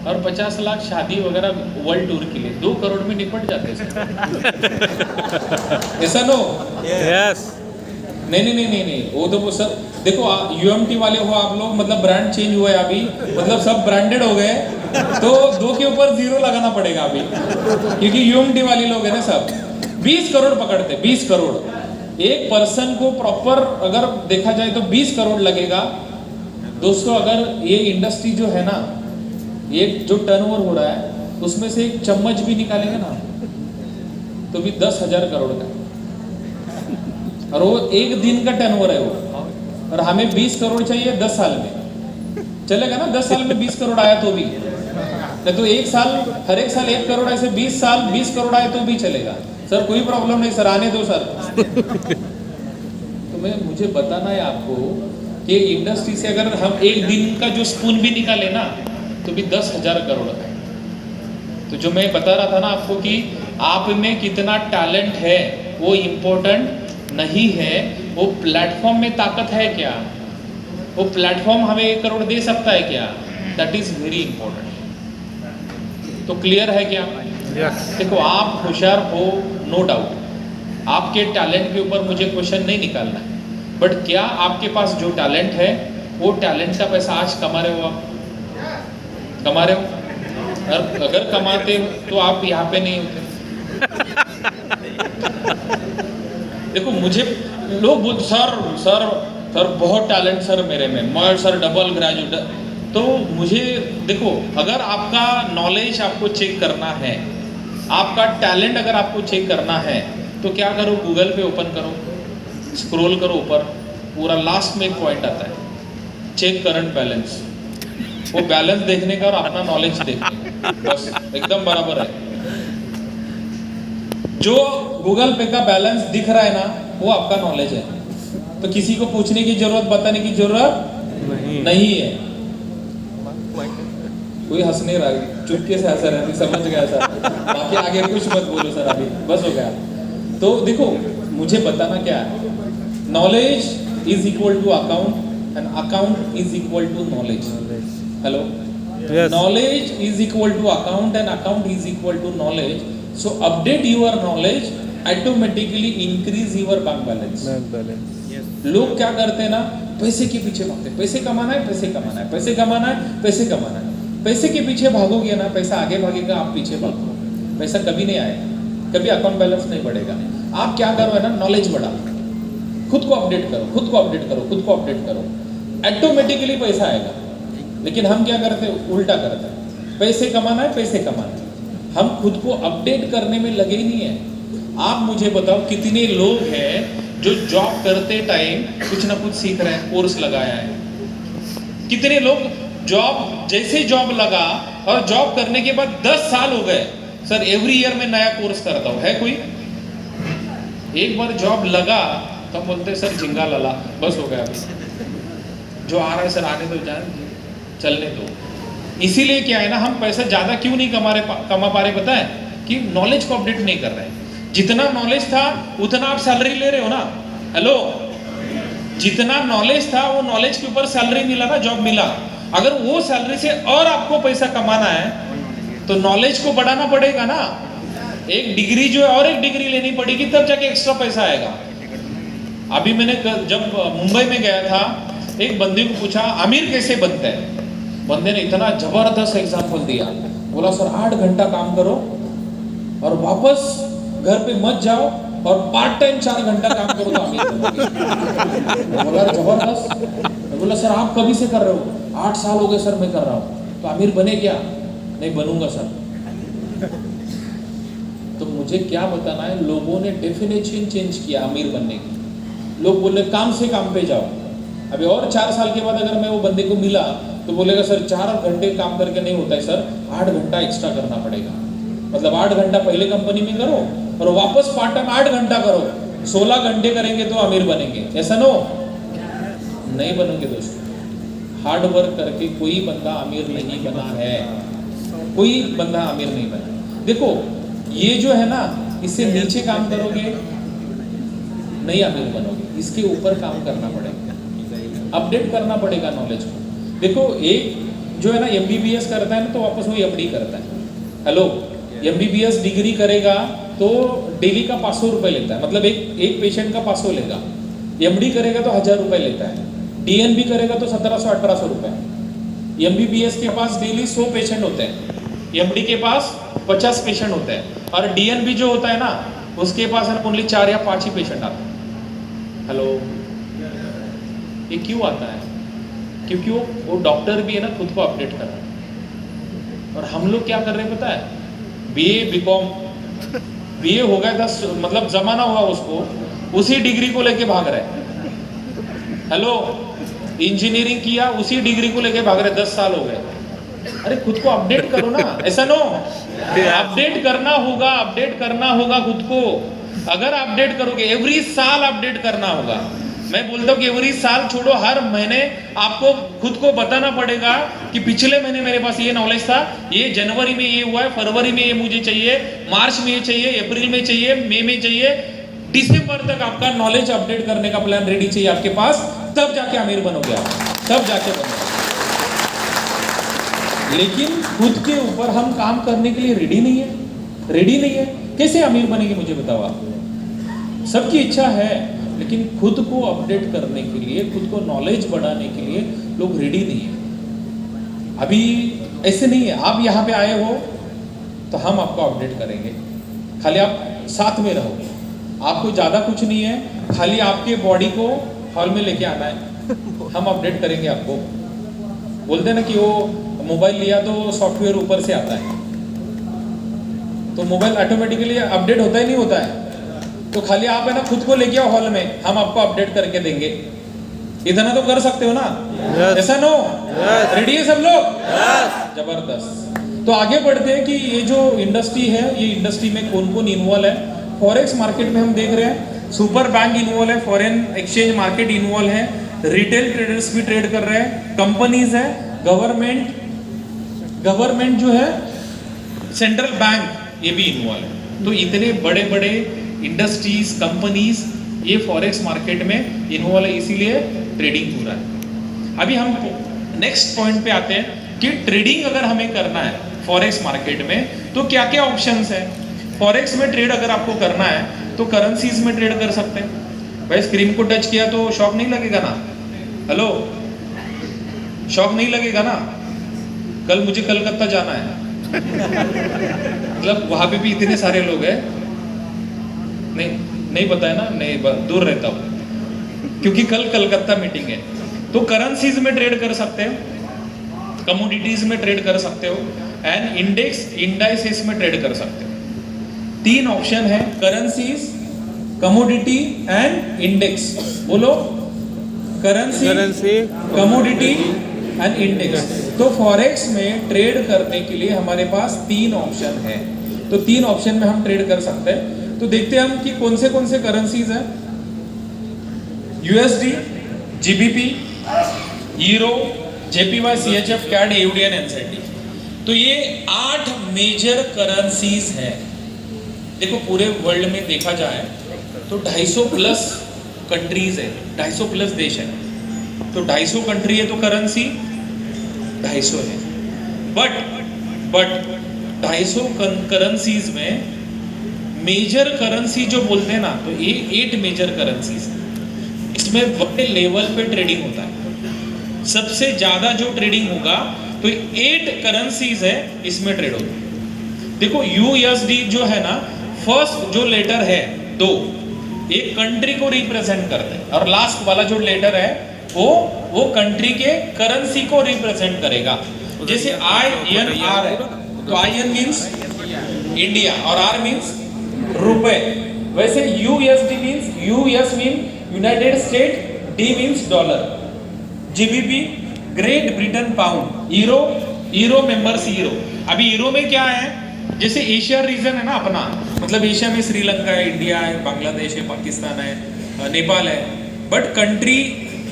और 50 लाख शादी वगैरह वर्ल्ड टूर के लिए 2 करोड़ में निपट जाते हैं। ऐसा नो? यस। नहीं, वो तो वो सब देखो, यूएमटी वाले हो आप लोग, मतलब ब्रांड चेंज हुआ है अभी, मतलब सब ब्रांडेड हो गए, तो 2 के ऊपर 0 लगाना पड़ेगा अभी, क्योंकि यूएमटी वाले लोग है ना सब। 20 करोड़ पकड़ते, 20 करोड़ एक पर्सन को प्रॉपर अगर देखा जाए तो 20 करोड़ लगेगा। दोस्तों अगर ये इंडस्ट्री जो है ना, ये जो टर्नओवर हो रहा है, उसमें से एक चम्मच भी निकालेंगे ना तो भी 10,000 करोड़ का, और वो एक दिन का टर्नओवर है वो, और हमें 20 करोड़ चाहिए 10 साल में। चलेगा ना? 10 साल में 20 करोड़ आया तो भी, नहीं तो एक साल, हर एक साल 1 करोड़, ऐसे 20 साल 20 करोड़ आए तो भी चलेगा सर, कोई प्रॉब्लम नहीं सर, आने दो सर। तो मुझे बताना है आपको कि इंडस्ट्री से अगर हम एक दिन का जो स्पून भी निकाले ना तो भी 10,000 करोड़ है। तो जो मैं बता रहा था ना आपको कि आप में कितना टैलेंट है वो इम्पोर्टेंट नहीं है, वो प्लेटफॉर्म में ताकत है क्या, वो प्लेटफॉर्म हमें 1 करोड़ दे सकता है क्या, दैट इज वेरी इंपॉर्टेंट। तो क्लियर है क्या? देखो आप होशियार हो, नो डाउट, आपके टैलेंट के ऊपर मुझे क्वेश्चन नहीं निकालना है, बट क्या आपके पास जो टैलेंट है वो टैलेंट का पैसा आज कमा रहे हो? आप कमा रहे हो? और अगर कमाते तो आप यहाँ पे नहीं होते। देखो मुझे लोग बोलते सर बहुत टैलेंट सर मेरे में, मैं सर डबल ग्रेजुएट। तो मुझे देखो, अगर आपका नॉलेज आपको चेक करना है, आपका टैलेंट अगर आपको चेक करना है, तो क्या करो, गूगल पे ओपन करो, स्क्रॉल करो ऊपर, पूरा लास्ट में एक पॉइंट आता है, चेक करंट बैलेंस। वो बैलेंस देखने का और अपना नॉलेज देखने का, बस एकदम बराबर है। जो गूगल पे का बैलेंस दिख रहा है ना, वो आपका नॉलेज है, तो किसी को पूछने की जरूरत, बताने की जरूरत नहीं है। कोई हंस नहीं रहा, चुपके से हंस रहा है, समझ गया सर, बाकी आगे कुछ मत बोलो सर, अभी बस हो गया। तो देखो मुझे बताना क्या है, knowledge is equal to account and account is equal to knowledge. Hello, knowledge is equal to account and account is equal to knowledge. So update your knowledge, automatically increase your bank balance. लोग क्या करते हैं ना, पैसे के पीछे भागते, पैसे कमाना है, पैसे कमाना है, पैसे कमाना है, पैसे कमाना है। पैसे के पीछे भागोगे ना, पैसा आगे भागेगा, आप पीछे भागो, पैसा कभी नहीं आएगा, कभी अकाउंट बैलेंस नहीं बढ़ेगा। आप क्या करो है ना, नॉलेज बढ़ाओ, खुद को अपडेट करो, खुद को अपडेट करो, खुद को अपडेट करो, ऑटोमेटिकली पैसा आएगा। लेकिन हम क्या करते हैं, उल्टा करते हैं, पैसे कमाना है, पैसे कमाना है, हम खुद को अपडेट करने में लगे ही नहीं है। आप मुझे बताओ कितने लोग हैं जो जॉब करते टाइम कुछ ना कुछ सीख रहे हैं, कोर्स लगाया है। कितने लोग जॉब, जैसे जॉब लगा और जॉब करने के बाद 10 साल हो गए, सर एवरी ईयर में नया कोर्स करता हूं, है कोई? एक बार जॉब लगा तो बोलते सर झिंगा लला, बस हो गया, अभी जो आ रहा है सर आने दो, जान चलने दो। इसीलिए क्या है ना, हम पैसा ज्यादा क्यों नहीं कमा पा रहे पता है? कि नॉलेज को अपडेट नहीं कर रहे हैं। जितना नॉलेज था उतना आप सैलरी ले रहे हो ना। हेलो, जितना नॉलेज था वो नॉलेज के ऊपर सैलरी मिला ना, जॉब मिला। अगर वो सैलरी से और आपको पैसा कमाना है तो नॉलेज को बढ़ाना पड़ेगा ना। एक डिग्री जो है और एक डिग्री लेनी पड़ेगी, तब जाके एक्स्ट्रा पैसा आएगा। अभी मैंने जब मुंबई में गया था, एक बंदे को पूछा आमिर कैसे बनता है। बंदे ने इतना जबरदस्त एग्जाम्पल दिया। बोला सर 8 घंटा काम करो और वापस घर पे मत जाओ और पार्ट टाइम 4 घंटा काम करो तो अमीर बनोगे। बोला जबरदस्त। मैं बोला सर आप कभी से कर रहे हो? 8 साल हो गए सर मैं कर रहा हूँ। तो अमीर बने क्या? नहीं बनूंगा सर। तो मुझे क्या बताना है, लोगों ने डेफिनेशन चेंज किया अमीर बनने की। लोग बोले काम से काम पे जाओ। अभी और 4 साल के बाद अगर मैं वो बंदे को मिला तो बोलेगा सर 4 घंटे काम करके नहीं होता है सर, 8 घंटा एक्स्ट्रा करना पड़ेगा। मतलब 8 घंटा पहले कंपनी में करो और वापस पार्ट टाइम 8 घंटा करो, 16 घंटे करेंगे तो अमीर बनेंगे। ऐसा नो नहीं बनोगे दोस्तों। हार्ड वर्क करके कोई बंदा अमीर नहीं बना है, कोई बंदा अमीर नहीं बना। देखो ये जो है ना, इससे नीचे काम करोगे नहीं अमीर बनोगे, इसके ऊपर काम करना पड़ेगा, अपडेट करना पड़ेगा नॉलेज को। देखो एक जो है ना MBBS करता है ना तो वापस वो MD करता है। हेलो, MBBS डिग्री करेगा तो डेली का 500 रुपये लेता है, मतलब एक पेशेंट का 500 लेगा। MD करेगा तो 1000 रुपये लेता है। DNB करेगा तो 1700-1800 रुपये। MBBS के पास डेली 100 पेशेंट होते हैं, MD के पास 50 पेशेंट होते हैं, और DNB जो होता है ना उसके पास है ना ओनली 4 या 5 ही पेशेंट आते हैं। हेलो, ये क्यों आता है? क्योंकि वो डॉक्टर भी है ना खुद को अपडेट कर रहा है। और हम लोग क्या कर रहे हैं पता है? BA BCom BA हो गया 10, मतलब जमाना हुआ उसको, उसी डिग्री को लेके भाग रहे हैं। हेलो, इंजीनियरिंग किया उसी डिग्री को लेके भाग रहे, 10 साल हो गए। अरे खुद को अपडेट करो ना। ऐसा नो, अपडेट करना होगा, अपडेट करना होगा खुद को। अगर अपडेट करोगे, एवरी साल अपडेट करना होगा। मैं बोलता हूँ कि एवरी साल छोड़ो, हर महीने आपको खुद को बताना पड़ेगा कि पिछले महीने मेरे पास ये नॉलेज था, ये जनवरी में ये हुआ है, फरवरी में ये मुझे चाहिए, मार्च में ये चाहिए, अप्रैल में चाहिए, मई में चाहिए, दिसंबर तक आपका नॉलेज अपडेट करने का प्लान रेडी चाहिए आपके पास, तब जाके अमीर बनोगे आप, तब जाके बनोगे। लेकिन खुद के ऊपर हम काम करने के लिए रेडी नहीं है, रेडी नहीं है। कैसे अमीर बनेंगे मुझे बताओ आप? सबकी इच्छा है लेकिन खुद को अपडेट करने के लिए, खुद को नॉलेज बढ़ाने के लिए लोग रेडी नहीं है। अभी ऐसे नहीं है, आप यहाँ पे आए हो तो हम आपको अपडेट करेंगे, खाली आप साथ में रहो। आपको ज़्यादा कुछ नहीं है, खाली आपके बॉडी को हॉल में लेके आना है, हम अपडेट करेंगे आपको। बोलते हैं ना कि वो मोबाइल लिया तो सॉफ्टवेयर ऊपर से आता है, तो मोबाइल ऑटोमेटिकली अपडेट होता ही नहीं होता है। तो खाली आप है ना खुद को लेके आओ हॉल में, हम आपको अपडेट करके देंगे। इतना तो कर सकते हो ना? ऐसा नो? रेडी है सब लोग? जबरदस्त। तो आगे बढ़ते हैं कि ये जो इंडस्ट्री है, ये इंडस्ट्री में कौन कौन इन्वॉल्व है। फॉरेक्स मार्केट में हम देख रहे हैं सुपर बैंक इन्वॉल्व है, फॉरेन एक्सचेंज मार्केट इन्वॉल्व है, रिटेल ट्रेडर्स भी ट्रेड कर रहे हैं, कंपनीज है, गवर्नमेंट जो है, सेंट्रल बैंक ये भी इन्वॉल्व है। तो इतने बड़े बड़े इंडस्ट्रीज, कंपनीज ये फॉरेक्स मार्केट में इन्वॉल्व है, इसीलिए ट्रेडिंग हो रहा है। अभी हम नेक्स्ट पॉइंट पे आते हैं कि ट्रेडिंग अगर हमें करना है फॉरेक्स मार्केट में तो क्या क्या ऑप्शंस है। फॉरेक्स में ट्रेड अगर आपको करना है तो करेंसीज में ट्रेड कर सकते हैं। भाई स्क्रीन को टच किया तो शॉक नहीं लगेगा ना? हेलो, शॉक नहीं लगेगा ना? कल मुझे कलकत्ता जाना है, मतलब वहां पे भी इतने सारे लोग हैं, नहीं पता है ना, नहीं दूर रहता हूँ क्योंकि कल कलकत्ता मीटिंग है। तो करेंसीज में ट्रेड कर सकते हो, कमोडिटीज में ट्रेड कर सकते हो, एंड इंडाइसेस में ट्रेड कर सकते हो। 3 ऑप्शन है, करेंसीज, कमोडिटी एंड इंडेक्स। बोलो, करेंसी, कमोडिटी एंड इंडेक्स। तो फॉरेक्स में ट्रेड करने के लिए हमारे पास 3 ऑप्शन है। तो 3 ऑप्शन में हम ट्रेड कर सकते हैं। तो देखते हैं हम कि कौन से करेंसीज हैं। USD, GBP, euro, JPY, CHF, CAD, AUD and NZD। तो ये 8 मेजर करेंसीज है। देखो पूरे वर्ल्ड में देखा जाए तो 250 प्लस कंट्रीज है, 250 प्लस देश है। तो 250 कंट्री है तो करेंसी 250 है। बट 250 करेंसीज में मेजर करेंसी जो बोलते हैं ना, तो ये 8 मेजर करेंसीज है। इसमें बड़े लेवल पे ट्रेडिंग होता है। सबसे ज्यादा जो ट्रेडिंग होगा तो 8 करेंसीज है, इसमें ट्रेड होगा। देखो यूएसडी जो है ना, फर्स्ट जो लेटर है 2 एक कंट्री को रिप्रेजेंट करते हैं, और लास्ट वाला जो लेटर है वो कंट्री के करेंसी को रिप्रेजेंट करेगा। जैसे INR है तो IN मींस इंडिया और R मींस रुपए। वैसे USD means US mean United state, D means dollar, GBP great Britain pound, euro members euro. अभी यूरो में क्या है, जैसे एशिया रीजन है ना अपना, मतलब एशिया में श्रीलंका है, इंडिया है, बांग्लादेश है, पाकिस्तान है, नेपाल है, बट कंट्री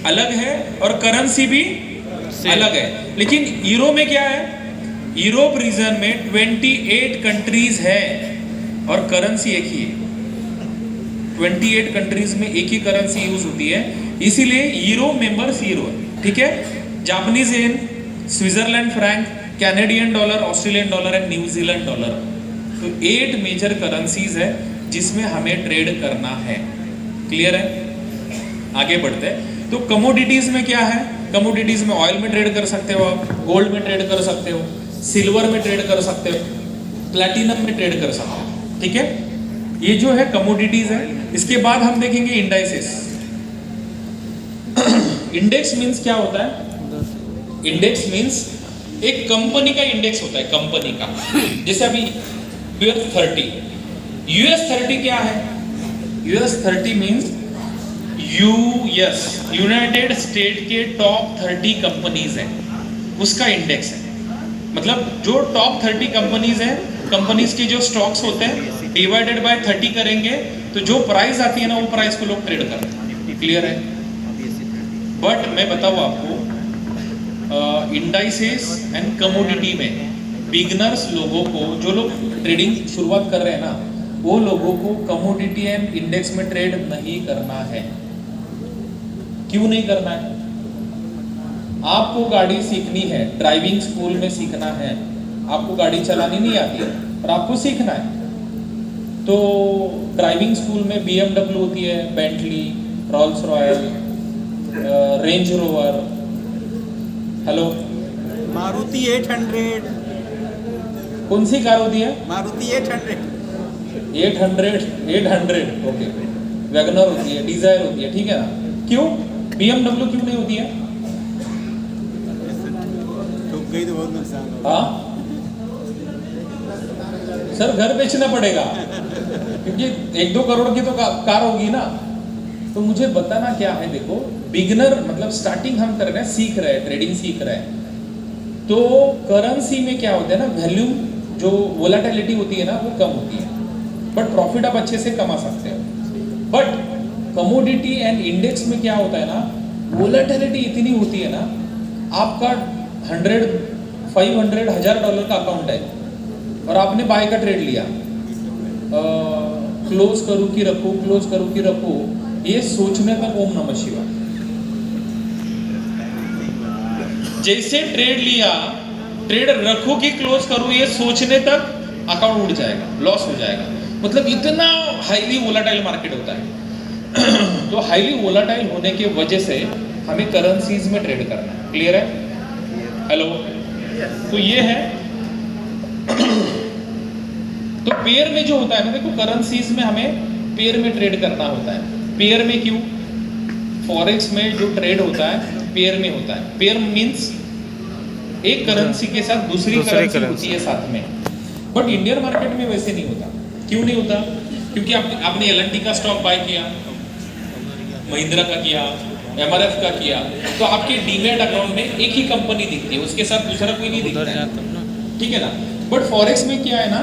अलग है और करेंसी भी अलग है। लेकिन यूरो में क्या है, यूरोप रीजन में 28 कंट्रीज है और करेंसी एक ही है। 28 कंट्रीज में एक ही करेंसी यूज होती है, इसीलिए यूरो मेंबर्स यूरो है, ठीक है। Japanese yen, Switzerland Frank, Canadian dollar, Australian dollar and New Zealand dollar. तो 8 मेजर करेंसीज है जिसमें हमें ट्रेड करना है। क्लियर है? आगे बढ़ते हैं। तो कमोडिटीज में क्या है, कमोडिटीज में ऑयल में ट्रेड कर सकते हो आप, गोल्ड में ट्रेड कर सकते हो, सिल्वर में ट्रेड कर सकते हो, प्लैटिनम में ट्रेड कर सकते हो, ठीक है। ये जो है कमोडिटीज है। इसके बाद हम देखेंगे इंडाइसेस। इंडेक्स मींस क्या होता है? इंडेक्स मींस एक कंपनी का इंडेक्स होता है, कंपनी का। जैसे अभी US 30 क्या है? US 30 means US, United state के टॉप 30 कंपनीज हैं, उसका इंडेक्स है। मतलब जो टॉप 30 कंपनीज हैं, कंपनीज के जो स्टॉक्स होते हैं डिवाइडेड बाय 30 करेंगे तो जो प्राइस आती है ना, वो प्राइस को लोग ट्रेड करते हैं। क्लियर है? बट मैं बताऊँ आपको, इंडाइसेस एंड कमोडिटी में बिगनर्स लोगों को, जो लोग ट्रेडिंग शुरुआत कर रहे हैं ना, वो लोगों को कमोडिटी एंड इंडेक्स में ट्रेड नहीं करना है। क्यों नहीं करना है? आपको गाड़ी सीखनी है, ड्राइविंग स्कूल में सीखना है, आपको गाड़ी चलानी नहीं आती है और आपको सीखना है, तो ड्राइविंग स्कूल में BMW होती है, Bentley, Rolls Royal, Range Rover, hello, Maruti 800। कौन सी कार होती है? मारुति 800। 800 ओके। वैगनर होती है, डिजायर होती है, ठीक है ना। क्यों BMW क्यों नहीं होती है? ठुक गई तो बहुत नुकसान होगा। हाँ सर, घर बेचना पड़ेगा क्योंकि 1-2 करोड़ की तो कार होगी ना। तो मुझे बताना क्या है, देखो बिगनर मतलब स्टार्टिंग हम कर रहे हैं, सीख रहे हैं, ट्रेडिंग सीख रहे हैं, तो करेंसी में क्या होता है ना, वैल्यूम जो वोलेटिलिटी होती है ना, वो कम होती है, बट प्रॉफिट आप अच्छे से कमा सकते हो। बट कमोडिटी एंड इंडेक्स में क्या होता है ना, वोलेटिलिटी इतनी होती है ना, आपका 100, 500, $1000 का अकाउंट है और आपने बाय का ट्रेड लिया, क्लोज करूं कि रखूं, क्लोज करूं कि रखूं, ये सोचने तक ओम नमः शिवाय। जैसे ट्रेड लिया, ट्रेड रखूं कि क्लोज करूं, ये सोचने तक अकाउंट उड़ जाएगा, लॉस हो जाएगा। मतलब इतना हाईली वोलाटाइल मार्केट होता है। तो हाईली वोलाटाइल होने की वजह से हमें करेंसीज में ट्रेड करना है। क्लियर है? हेलो, तो ये है। तो पेयर में जो होता है ना, देखो करेंसीज में हमें पेयर में ट्रेड करना होता है। पेयर में क्यों? फॉरेक्स में जो ट्रेड होता है पेयर में होता है। पेयर मींस एक करेंसी के साथ दूसरी करेंसी होती है साथ में। बट इंडियन मार्केट में वैसे नहीं होता। क्यों नहीं होता? क्योंकि आपने L&T का स्टॉक बाय किया, महिंद्रा का किया, MRF का किया, तो आपके डीमैट अकाउंट में एक ही कंपनी दिखती है, उसके साथ दूसरा कोई नहीं दिखता है, ठीक है ना। बट फॉरेक्स में क्या है ना,